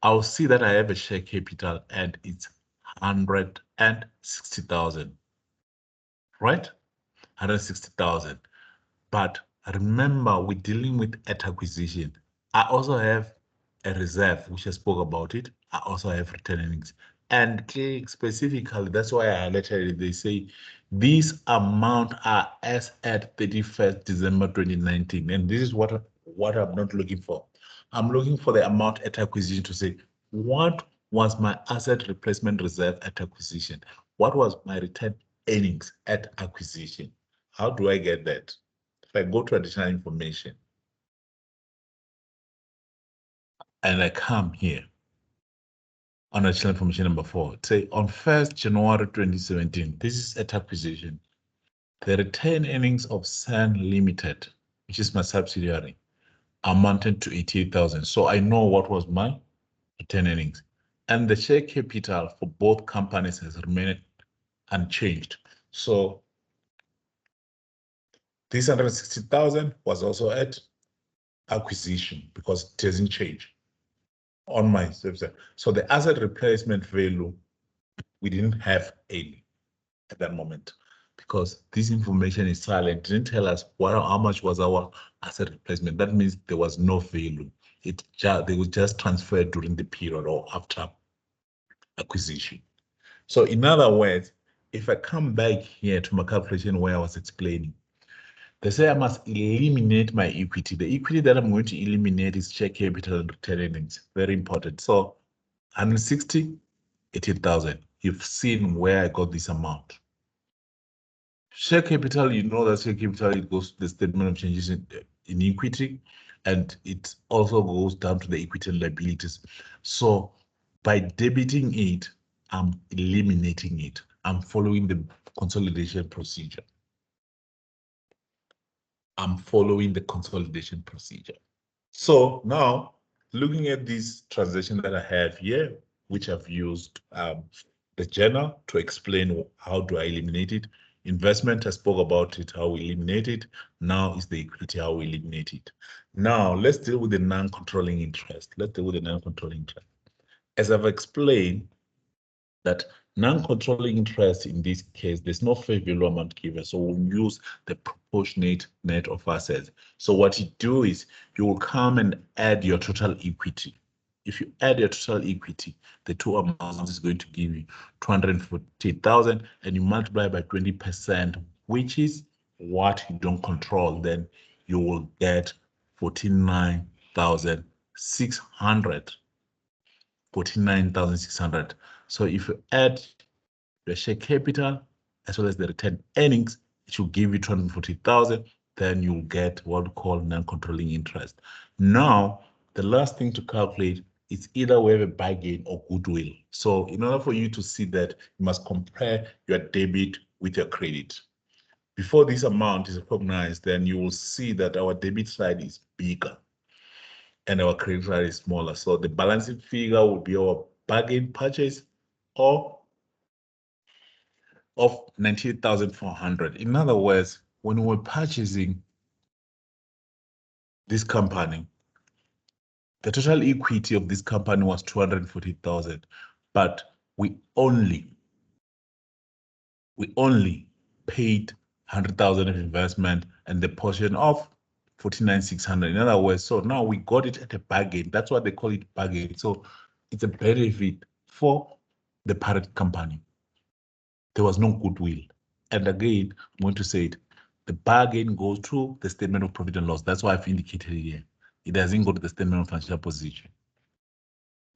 I'll see that I have a share capital and it's 160,000, right? 160,000. But remember, we're dealing with at acquisition. I also have a reserve, which I spoke about it. I also have retained earnings. And specifically, that's why I highlighted it. They say these amounts are as at 31st December 2019. And this is what I'm not looking for. I'm looking for the amount at acquisition to say, what was my asset replacement reserve at acquisition? What was my retained earnings at acquisition? How do I get that? If I go to additional information and I come here on additional information number 4, say on 1st January 2017, this is at acquisition. The retained earnings of SAN Limited, which is my subsidiary, amounted to 88,000. So I know what was my retained earnings. And the share capital for both companies has remained unchanged. So this 160,000 was also at acquisition because it hasn't changed on my website. So the asset replacement value, we didn't have any at that moment because this information is silent. It didn't tell us how much was our asset replacement. That means there was no value. They were just transferred during the period or after acquisition. So in other words, if I come back here to my calculation where I was explaining, they say I must eliminate my equity. The equity that I'm going to eliminate is share capital and retained earnings. Very important. So 160, 80,000. You've seen where I got this amount. Share capital, you know that share capital, it goes to the statement of changes in equity, and it also goes down to the equity and liabilities. So by debiting it, I'm eliminating it. I'm following the consolidation procedure. I'm following the consolidation procedure. So now, looking at this transaction that I have here, which I've used the journal to explain how do I eliminate it. Investment, I spoke about it, how we eliminate it. Now is the equity, how we eliminate it. Now, let's deal with the non-controlling interest. Let's deal with the non-controlling interest. As I've explained, that non-controlling interest in this case, there's no fair value amount given, so we'll use the proportionate net of assets. So what you do is you will come and add your total equity. If you add your total equity, the two amounts is going to give you 240,000, and you multiply by 20%, which is what you don't control, then you will get 49,600. 49,600. So if you add the share capital as well as the retained earnings, it will give you 240,000. Then you'll get what we call non-controlling interest. Now, the last thing to calculate is either we have a bargain or goodwill. So in order for you to see that, you must compare your debit with your credit. Before this amount is recognized, then you will see that our debit side is bigger and our credit side is smaller. So the balancing figure will be our bargain purchase of 98,400. In other words, when we're purchasing this company, the total equity of this company was 240,000, but we only paid 100,000 of investment and the portion of 49,600. In other words, so now we got it at a bargain. That's why they call it bargain. So it's a benefit for the parent company. There was no goodwill. And again, I'm going to say it, the bargain goes to the statement of profit and loss. That's why I've indicated it here. It doesn't go to the statement of financial position.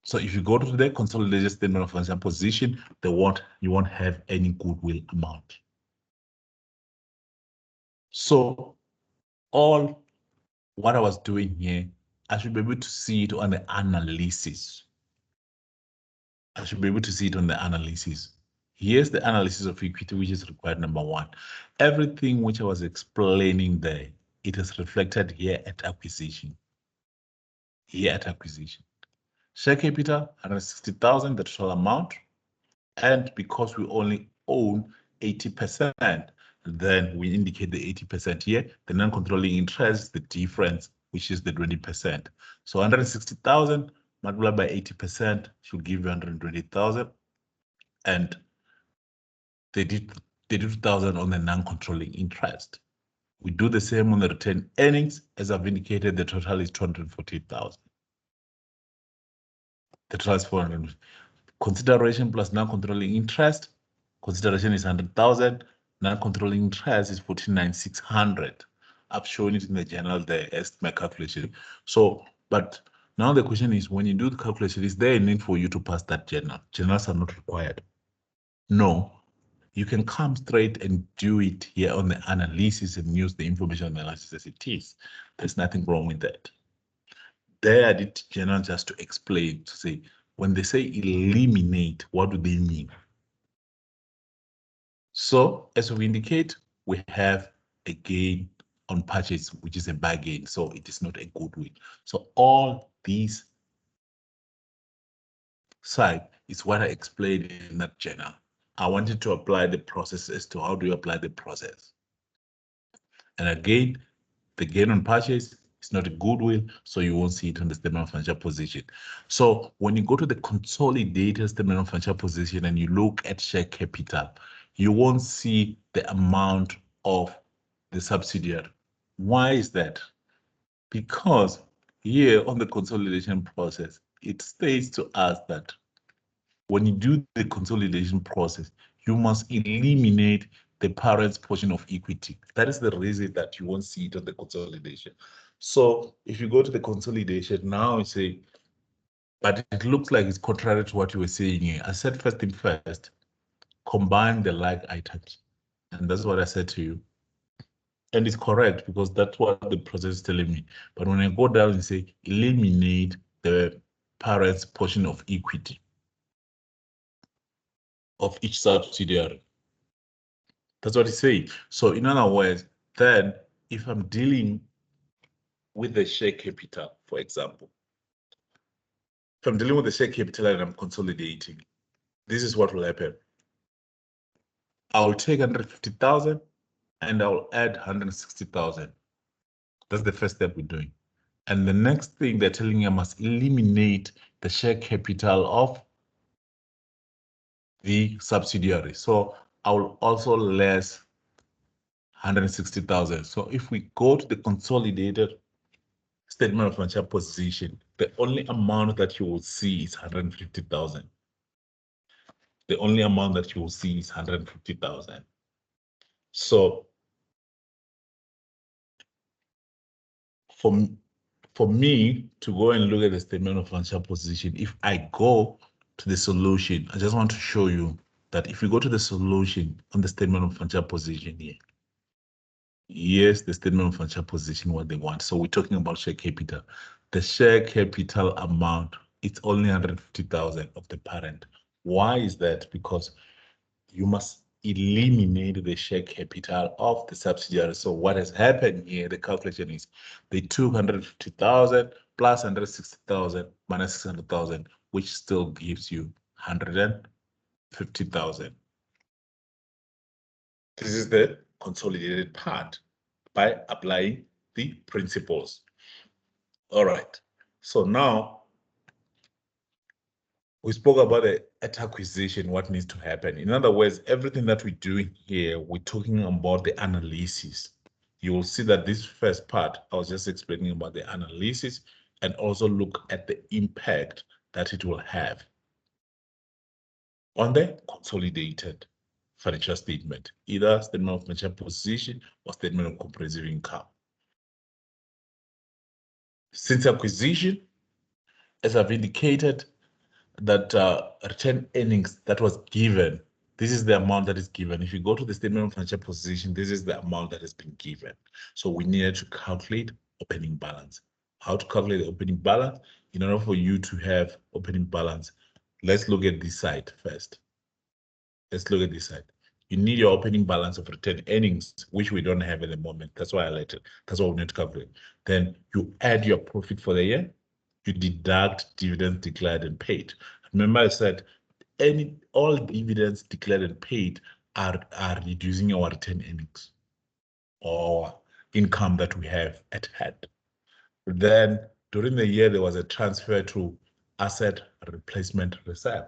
So if you go to the consolidated statement of financial position, you won't have any goodwill amount. So all what I was doing here, I should be able to see it on the analysis. I should be able to see it on the analysis. Here's the analysis of equity, which is required number 1. Everything which I was explaining there, it is reflected here at acquisition. Here at acquisition. Share capital, 160,000, the total amount. And because we only own 80%, then we indicate the 80% here. The non-controlling interest, the difference, which is the 20%. So 160,000 multiplied by 80% should give you 120,000. And they did 2,000 on the non-controlling interest. We do the same on the retained earnings. As I've indicated, the total is 240,000. The total is 400. Consideration plus non-controlling interest. Consideration is 100,000. Non-controlling interest is 49,600. I've shown it in the journal there as my calculation. So, but now the question is, when you do the calculation, is there a need for you to pass that journal? Journals are not required. No, you can come straight and do it here on the analysis and use the information analysis as it is. There's nothing wrong with that. There I did journal just to explain, to say, when they say eliminate, what do they mean? So as we indicate, we have a gain on purchase, which is a bargain, so it is not a goodwill. So all these side is what I explained in that journal. I wanted to apply the process as to how do you apply the process. And again, the gain on purchase is not a goodwill, so you won't see it on the statement of financial position. So when you go to the consolidated statement of financial position and you look at share capital, you won't see the amount of the subsidiary. Why is that? Because here on the consolidation process, it states to us that when you do the consolidation process, you must eliminate the parent's portion of equity. That is the reason that you won't see it on the consolidation. So if you go to the consolidation now, you say, but it looks like it's contrary to what you were saying here. I said first thing first, combine the like items. And that's what I said to you. And it's correct because that's what the process is telling me. But when I go down and say eliminate the parent's portion of equity of each subsidiary, that's what it's saying. So in other words, then if I'm dealing with the share capital, for example, if I'm dealing with the share capital and I'm consolidating, this is what will happen. I'll take 150,000 and I'll add 160,000. That's the first step we're doing. And the next thing they're telling you, I must eliminate the share capital of the subsidiary. So I will also less 160,000. So if we go to the consolidated statement of financial position, the only amount that you will see is 150,000. The only amount that you will see is 150,000. So for me to go and look at the statement of financial position, if I go to the solution, I just want to show you that if you go to the solution on the statement of financial position here, yes, the statement of financial position, what they want. So we're talking about share capital. The share capital amount, it's only 150,000 of the parent. Why is that? Because you must eliminate the share capital of the subsidiary. So what has happened here, the calculation is they took 150,000 plus 160,000 minus 600,000, which still gives you 150,000. This is the consolidated part by applying the principles. All right. So now we spoke about the at acquisition, what needs to happen. In other words, everything that we're doing here, we're talking about the analysis. You will see that this first part, I was just explaining about the analysis and also look at the impact that it will have on the consolidated financial statement, either statement of financial position or statement of comprehensive income. Since acquisition, as I've indicated, that retained earnings that was given, this is the amount that is given. If you go to the statement of financial position, this is the amount that has been given. So we needed to calculate opening balance. How to calculate the opening balance? In order for you to have opening balance, let's look at this side first. Let's look at this side. You need your opening balance of retained earnings, which we don't have at the moment. That's why I let it. That's what we need to calculate. Then you add your profit for the year. You deduct dividends declared and paid. Remember I said all dividends declared and paid are reducing our retained earnings or income that we have at hand. Then during the year, there was a transfer to asset replacement reserve.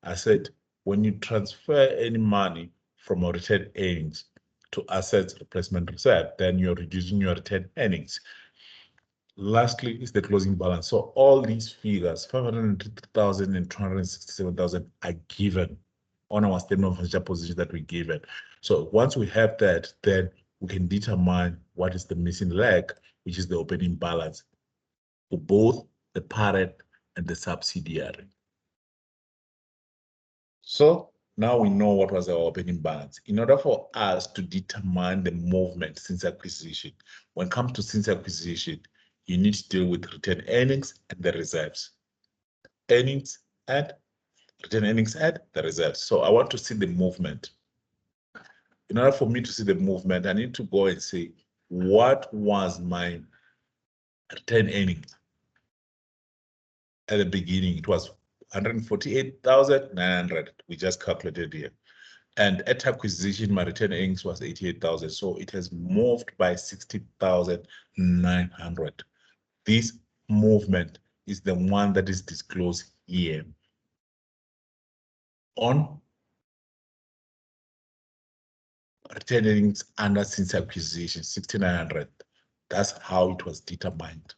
I said, when you transfer any money from a retained earnings to assets replacement reserve, then you're reducing your retained earnings. Lastly is the closing balance. So all these figures, 503,000 and 267,000, are given on our statement of financial position that we given. So once we have that, then we can determine what is the missing leg, which is the opening balance for both the parent and the subsidiary. So now we know what was our opening balance. In order for us to determine the movement since acquisition, when it comes to since acquisition, you need to deal with retained earnings and the reserves. Earnings and retained earnings and the reserves. So I want to see the movement. In order for me to see the movement, I need to go and say, what was my retained earnings? At the beginning, it was 148,900. We just calculated here. And at acquisition, my retained earnings was 88,000. So it has moved by 60,900. This movement is the one that is disclosed here. On retained earnings under since acquisition, 6,900. That's how it was determined.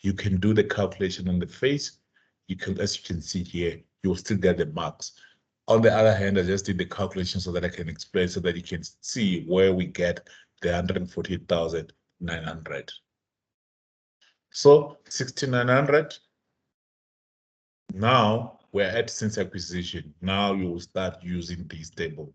You can do the calculation on the face. You can, as you can see here, you'll still get the marks. On the other hand, I just did the calculation so that I can explain, so that you can see where we get the 148,900. So 6,900. Now we're at since acquisition. Now you will start using this table.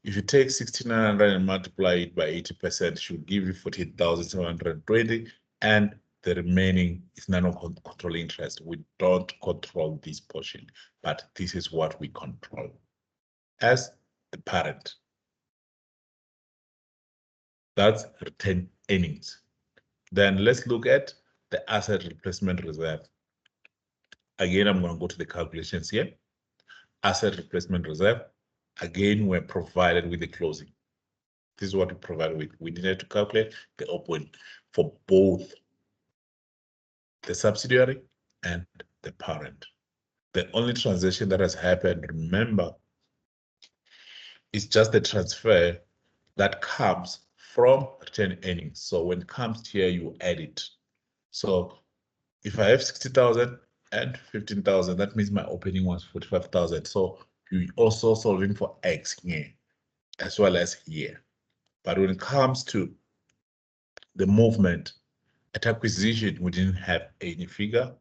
If you take 6,900 and multiply it by 80%, it should give you 48,720, and the remaining is non-controlling interest. We don't control this portion, but this is what we control as the parent. That's retained earnings. Then let's look at the asset replacement reserve. Again, I'm going to go to the calculations here. Asset replacement reserve. Again, we're provided with the closing. This is what we provided with. We needed to calculate the open for both the subsidiary and the parent. The only transaction that has happened, remember, is just the transfer that comes from retained earnings. So when it comes here, you add it. So if I have 60,000 and 15,000, that means my opening was 45,000. So you also solving for X here as well as here. But when it comes to the movement at acquisition, we didn't have any figure.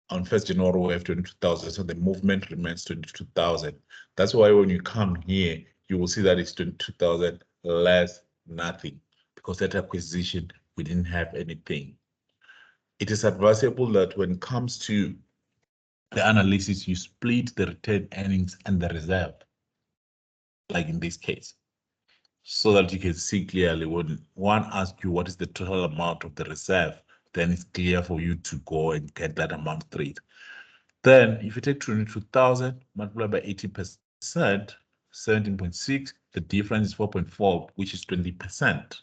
On 1st January, we have 22,000, so the movement remains 22,000. That's why when you come here, you will see that it's 22,000 less nothing, because at acquisition, we didn't have anything. It is advisable that when it comes to the analysis, you split the retained earnings and the reserve, like in this case, so that you can see clearly. When one asks you what is the total amount of the reserve, then it's clear for you to go and get that amount straight. Then if you take 22,000 multiplied by 80%, 17.6, the difference is 4.4, which is 20%.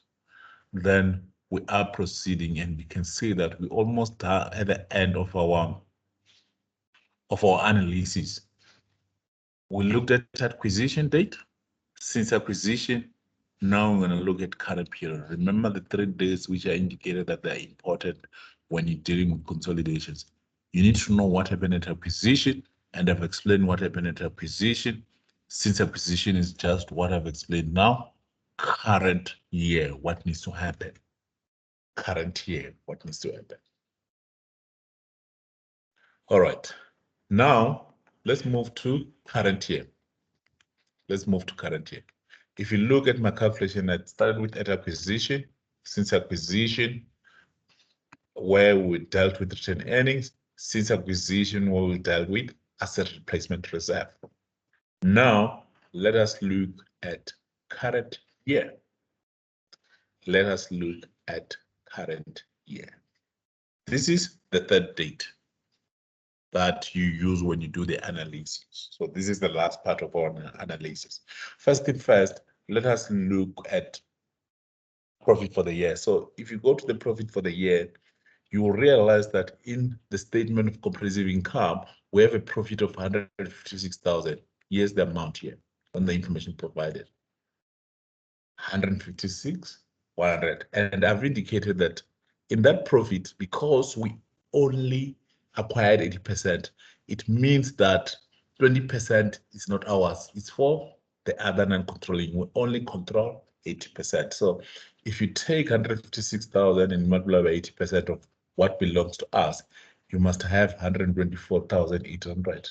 Then we are proceeding, and we can see that we almost are at the end of our analysis. We looked at acquisition date. Since acquisition, now we're going to look at current period. Remember the 3 days which are indicated that they're important when you're dealing with consolidations. You need to know what happened at acquisition, and I've explained what happened at acquisition. Since acquisition is just what I've explained now, current year, what needs to happen? Current year, what needs to happen? All right. Now, let's move to current year. Let's move to current year. If you look at my calculation, I started with at acquisition. Since acquisition, where we dealt with retained earnings. Since acquisition, where we dealt with asset replacement reserve. Now, let us look at current year. Let us look at current year. This is the third date that you use when you do the analysis. So this is the last part of our analysis. First thing first, let us look at profit for the year. So if you go to the profit for the year, you will realize that in the statement of comprehensive income, we have a profit of 156,000. Here's the amount here on the information provided. 156, 100. And I've indicated that in that profit, because we only acquired 80%, it means that 20% is not ours. It's for the other non-controlling. We only control 80%. So if you take 156,000 and multiply by 80% of what belongs to us, you must have 124,800.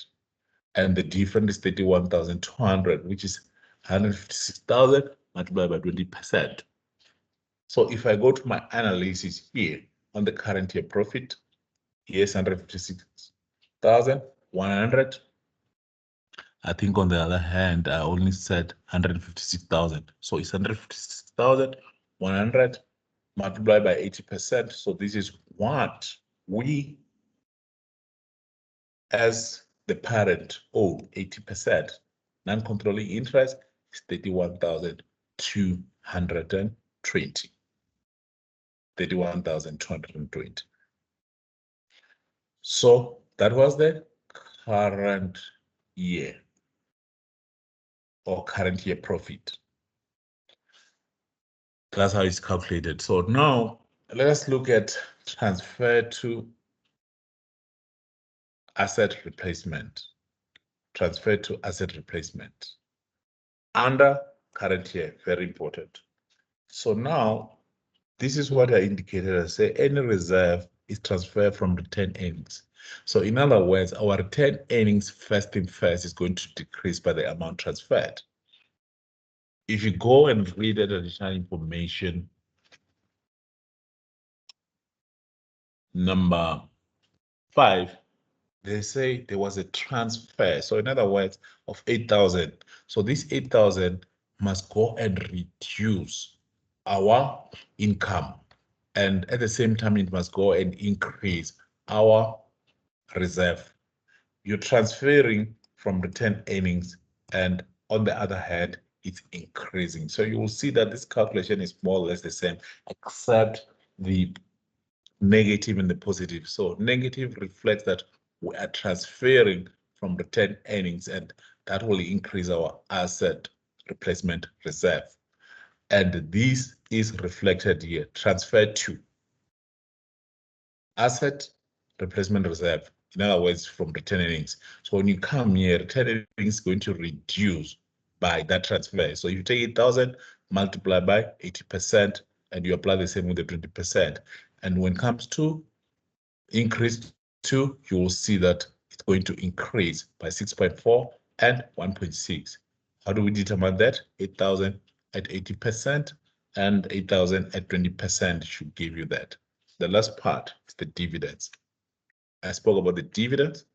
And the difference is 31,200, which is 156,000 multiplied by 20%. So if I go to my analysis here on the current year profit, here's 156,100. I think on the other hand, I only said 156,000. So it's 156,100 multiplied by 80%. So this is what we as the parent owe 80%. Non-controlling interest is 31,220. 31,220. So that was the current year or current year profit. That's how it's calculated. So now let us look at transfer to asset replacement. Transfer to asset replacement under current year, very important. So now this is what I indicated. I say any reserve is transferred from retained earnings. So in other words, our retained earnings first thing first is going to decrease by the amount transferred. If you go and read that additional information, number 5, they say there was a transfer. So in other words, of 8,000. So this 8,000 must go and reduce our income. And at the same time, it must go and increase our reserve. You're transferring from retained earnings, and on the other hand, it's increasing. So you will see that this calculation is more or less the same, except the negative and the positive. So negative reflects that we are transferring from retained earnings, and that will increase our asset replacement reserve. And this is reflected here, transfer to asset replacement reserve. In other words, from retained earnings. So when you come here, retained earnings is going to reduce by that transfer. So if you take 8,000, multiply by 80%, and you apply the same with the 20%. And when it comes to increase 2, you will see that it's going to increase by 6.4 and 1.6. How do we determine that? 8,000 at 80% and 8,000 at 20% should give you that. The last part is the dividends. I spoke about the dividends.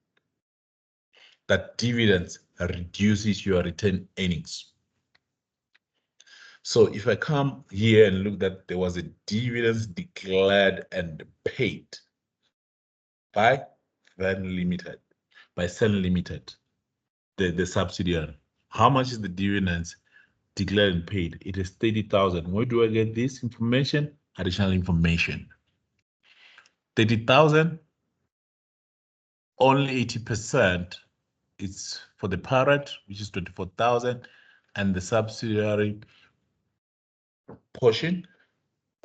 That dividends reduces your retained earnings. So if I come here and look that there was a dividends declared and paid by Van Limited, by Sun Limited, the subsidiary. How much is the dividends declared and paid? It is 30,000. Where do I get this information? Additional information. 30,000, only 80% is for the parent, which is 24,000, and the subsidiary portion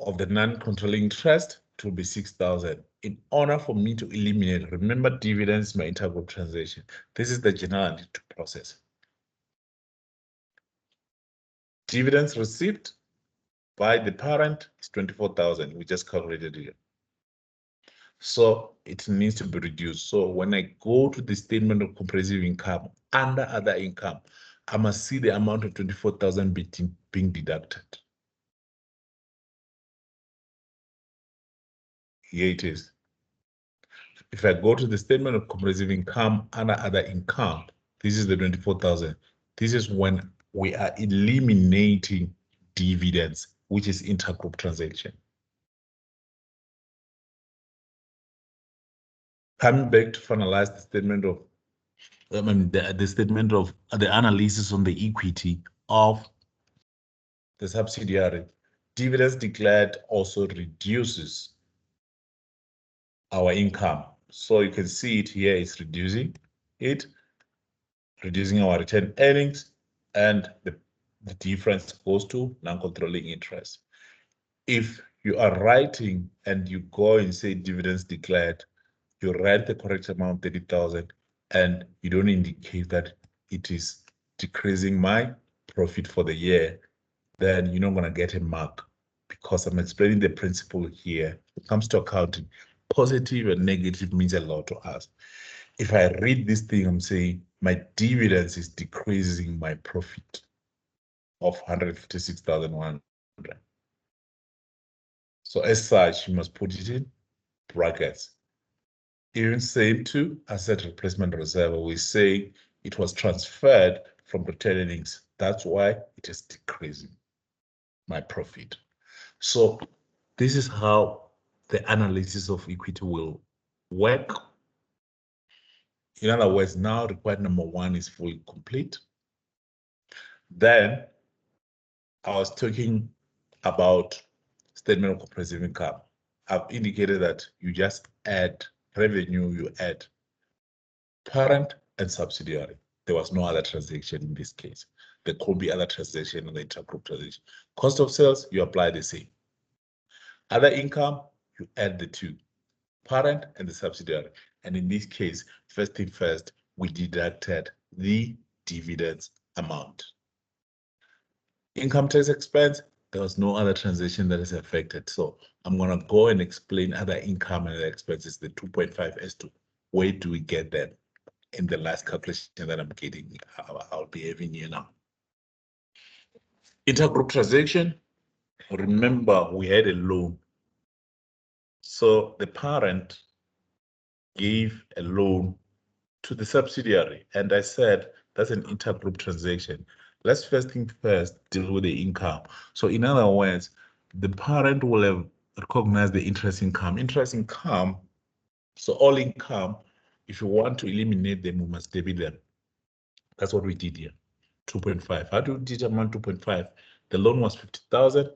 of the non-controlling interest to be 6,000. In order for me to eliminate, remember dividends, my intergroup transaction. This is the general process. Dividends received by the parent is 24,000. We just calculated it. So it needs to be reduced. So when I go to the statement of comprehensive income under other income, I must see the amount of 24,000 being deducted. Here it is. If I go to the statement of comprehensive income under other income, this is the 24,000. This is when we are eliminating dividends, which is intergroup transaction. Coming back to finalize the statement of, the statement of the analysis on the equity of the subsidiary, dividends declared also reduces our income. So you can see it here, it's reducing our retained earnings, and the difference goes to non-controlling interest. If you are writing and you go and say dividends declared, you write the correct amount, 30,000, and you don't indicate that it is decreasing my profit for the year, then you're not going to get a mark, because I'm explaining the principle here. When it comes to accounting, positive and negative means a lot to us. If I read this thing, I'm saying my dividends is decreasing my profit of 156,100. So as such, you must put it in brackets. Even same to asset replacement reserve, we say it was transferred from retained earnings. That's why it is decreasing my profit. So this is how the analysis of equity will work. In other words, now required number 1 is fully complete. Then I was talking about statement of comprehensive income. I've indicated that you just add revenue, you add parent and subsidiary. There was no other transaction in this case. There could be other transaction in the intergroup transaction. Cost of sales, you apply the same. Other income, you add the two, parent and the subsidiary. And in this case, first thing first, we deducted the dividends amount. Income tax expense, there was no other transaction that is affected. So I'm going to go and explain other income and other expenses, the 2.5 as to where do we get that in the last calculation that I'm getting, I'll be having here now. Intergroup transaction, remember we had a loan. So the parent gave a loan to the subsidiary, and I said that's an intergroup transaction. Let's first thing first deal with the income. So in other words, the parent will have recognized the interest income. Interest income, so all income, if you want to eliminate them, we must debit them. That's what we did here, 2.5. How do we determine 2.5? The loan was 50,000,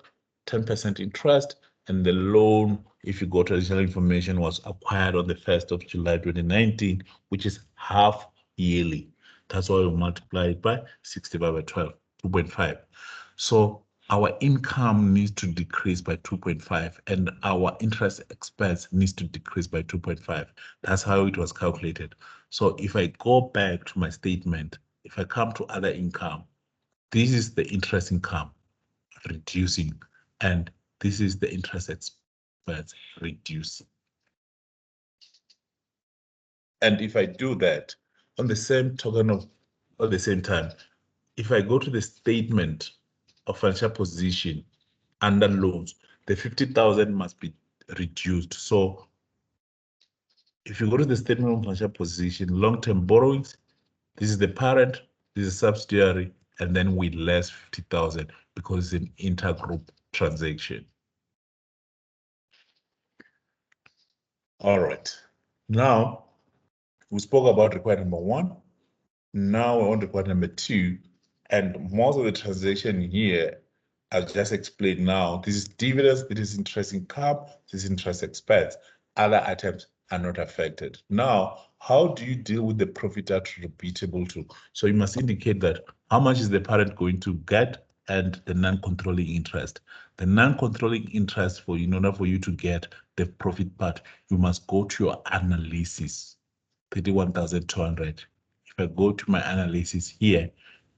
10% interest, and the loan, if you go to additional information, was acquired on the 1st of July 2019, which is half yearly. That's why we multiply it by 60 by 12, 2.5. So our income needs to decrease by 2.5, and our interest expense needs to decrease by 2.5. That's how it was calculated. So if I go back to my statement, if I come to other income, this is the interest income reducing, and this is the interest expense reducing. And if I do that on the same token of, at the same time, if I go to the statement of financial position under loans, the 50,000 must be reduced. So if you go to the statement of financial position, long-term borrowings, this is the parent, this is subsidiary, and then we less 50,000 because it's an intergroup transaction. All right. Now, we spoke about required number 1. Now we're on required number 2. And most of the transaction here, I'll just explain now. This is dividends, this is interest income, this is interest expense. Other items are not affected. Now, how do you deal with the profit attributable to? So you must indicate that how much is the parent going to get and the non-controlling interest. The non-controlling interest, for in order for you to get the profit part, you must go to your analysis, 31,200. If I go to my analysis here,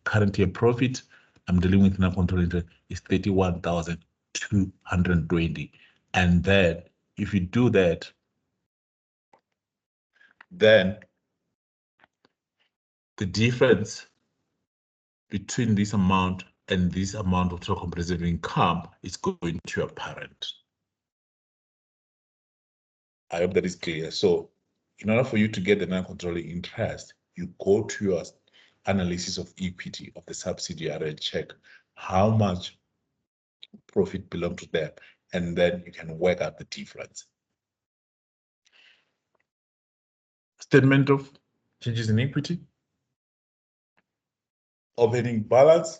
current year profit, I'm dealing with non-controlling interest is 31,220. And then if you do that, then the difference between this amount and this amount of total comprehensive income is going to your parent. I hope that is clear. So in order for you to get the non-controlling interest, you go to your analysis of equity of the subsidiary and check how much profit belongs to them, and then you can work out the difference. Statement of changes in equity. Opening balance,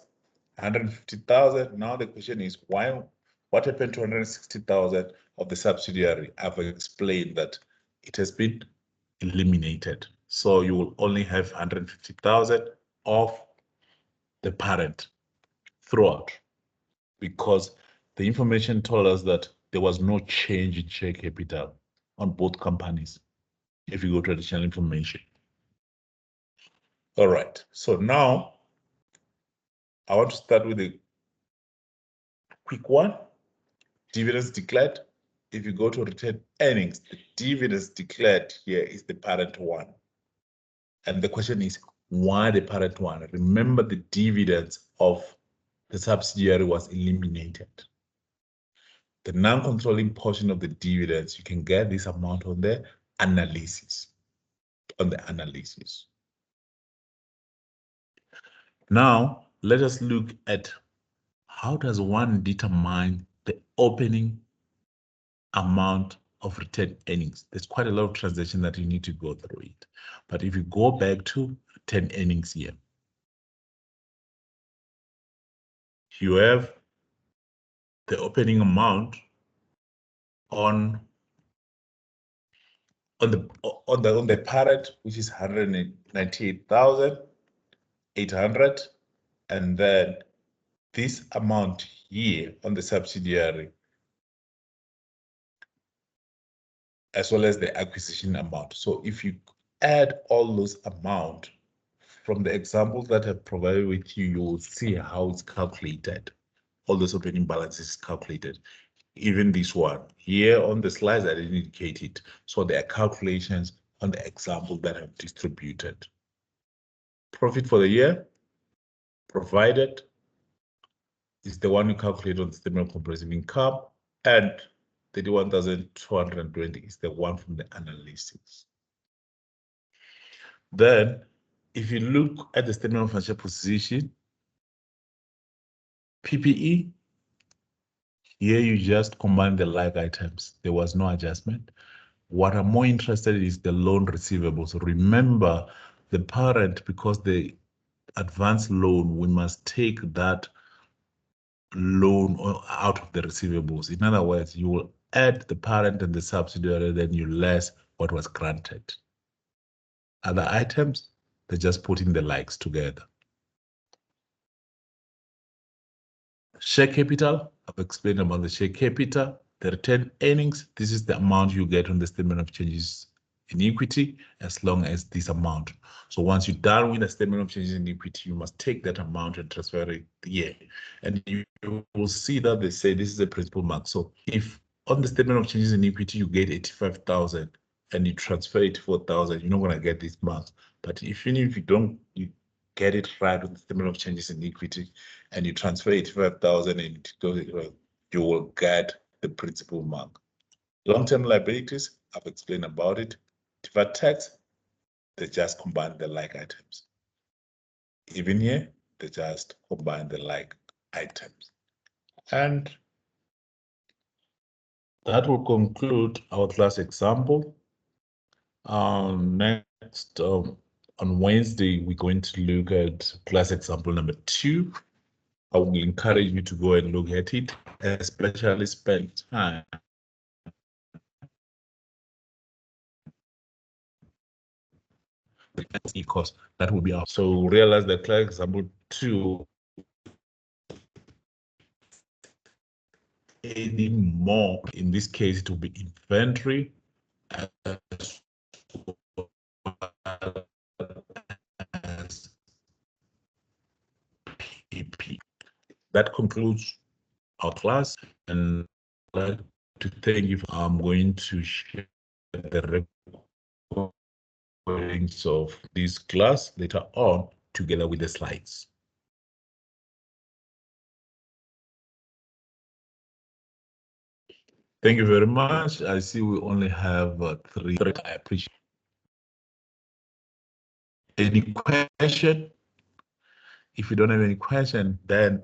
150,000. Now the question is, what happened to 160,000 of the subsidiary? I've explained that it has been eliminated. So you will only have 150,000 of the parent throughout, because the information told us that there was no change in share capital on both companies if you go to additional information. All right, so now I want to start with a quick one. Dividends declared. If you go to retained earnings, the dividends declared here is the parent one. And the question is, why the parent one? Remember, the dividends of the subsidiary was eliminated. The non-controlling portion of the dividends, you can get this amount on the analysis. Now, let us look at how does one determine the opening amount of retained earnings. There's quite a lot of transaction that you need to go through it. But if you go back to retained earnings here, you have the opening amount on the parent, which is 198,800, and then this amount here on the subsidiary, as well as the acquisition amount. So if you add all those amount from the examples that I've provided with you, you will see how it's calculated. All those opening balances calculated. Even this one here on the slides, I didn't indicate it. So there are calculations on the example that I've distributed. Profit for the year provided is the one you calculate on the statement of comprehensive income, and 31,220 is the one from the analysis. Then, if you look at the statement of financial position, PPE, here you just combine the like items. There was no adjustment. What I'm more interested in is the loan receivables. Remember, the parent, because the advance loan, we must take that loan out of the receivables. In other words, you will add the parent and the subsidiary, then you less what was granted. Other items, they're just putting the likes together. Share capital, I've explained about the share capital. The retained earnings, this is the amount you get on the statement of changes in equity, as long as this amount. So once you're done with the statement of changes in equity, you must take that amount and transfer it here. And you will see that they say this is a principal mark. So if on the statement of changes in equity, you get 85,000 and you transfer 84,000, you're not going to get this mark. But even if you don't, you get it right with the statement of changes in equity and you transfer 85,000 and you will get the principal mark. Long-term liabilities, I've explained about it. Deferred tax, they just combine the like items. Even here, they just combine the like items. And that will conclude our class example. Next, on Wednesday, we're going to look at class example number 2. I will encourage you to go and look at it, especially spend time because that will be our. So realize that class example 2 adding more. In this case, it will be inventory as well as PP. that concludes our class, and I'd like to thank you. I'm going to share the recordings of this class later on together with the slides. Thank you very much. I see we only have three. I appreciate. Any question? If you don't have any question, then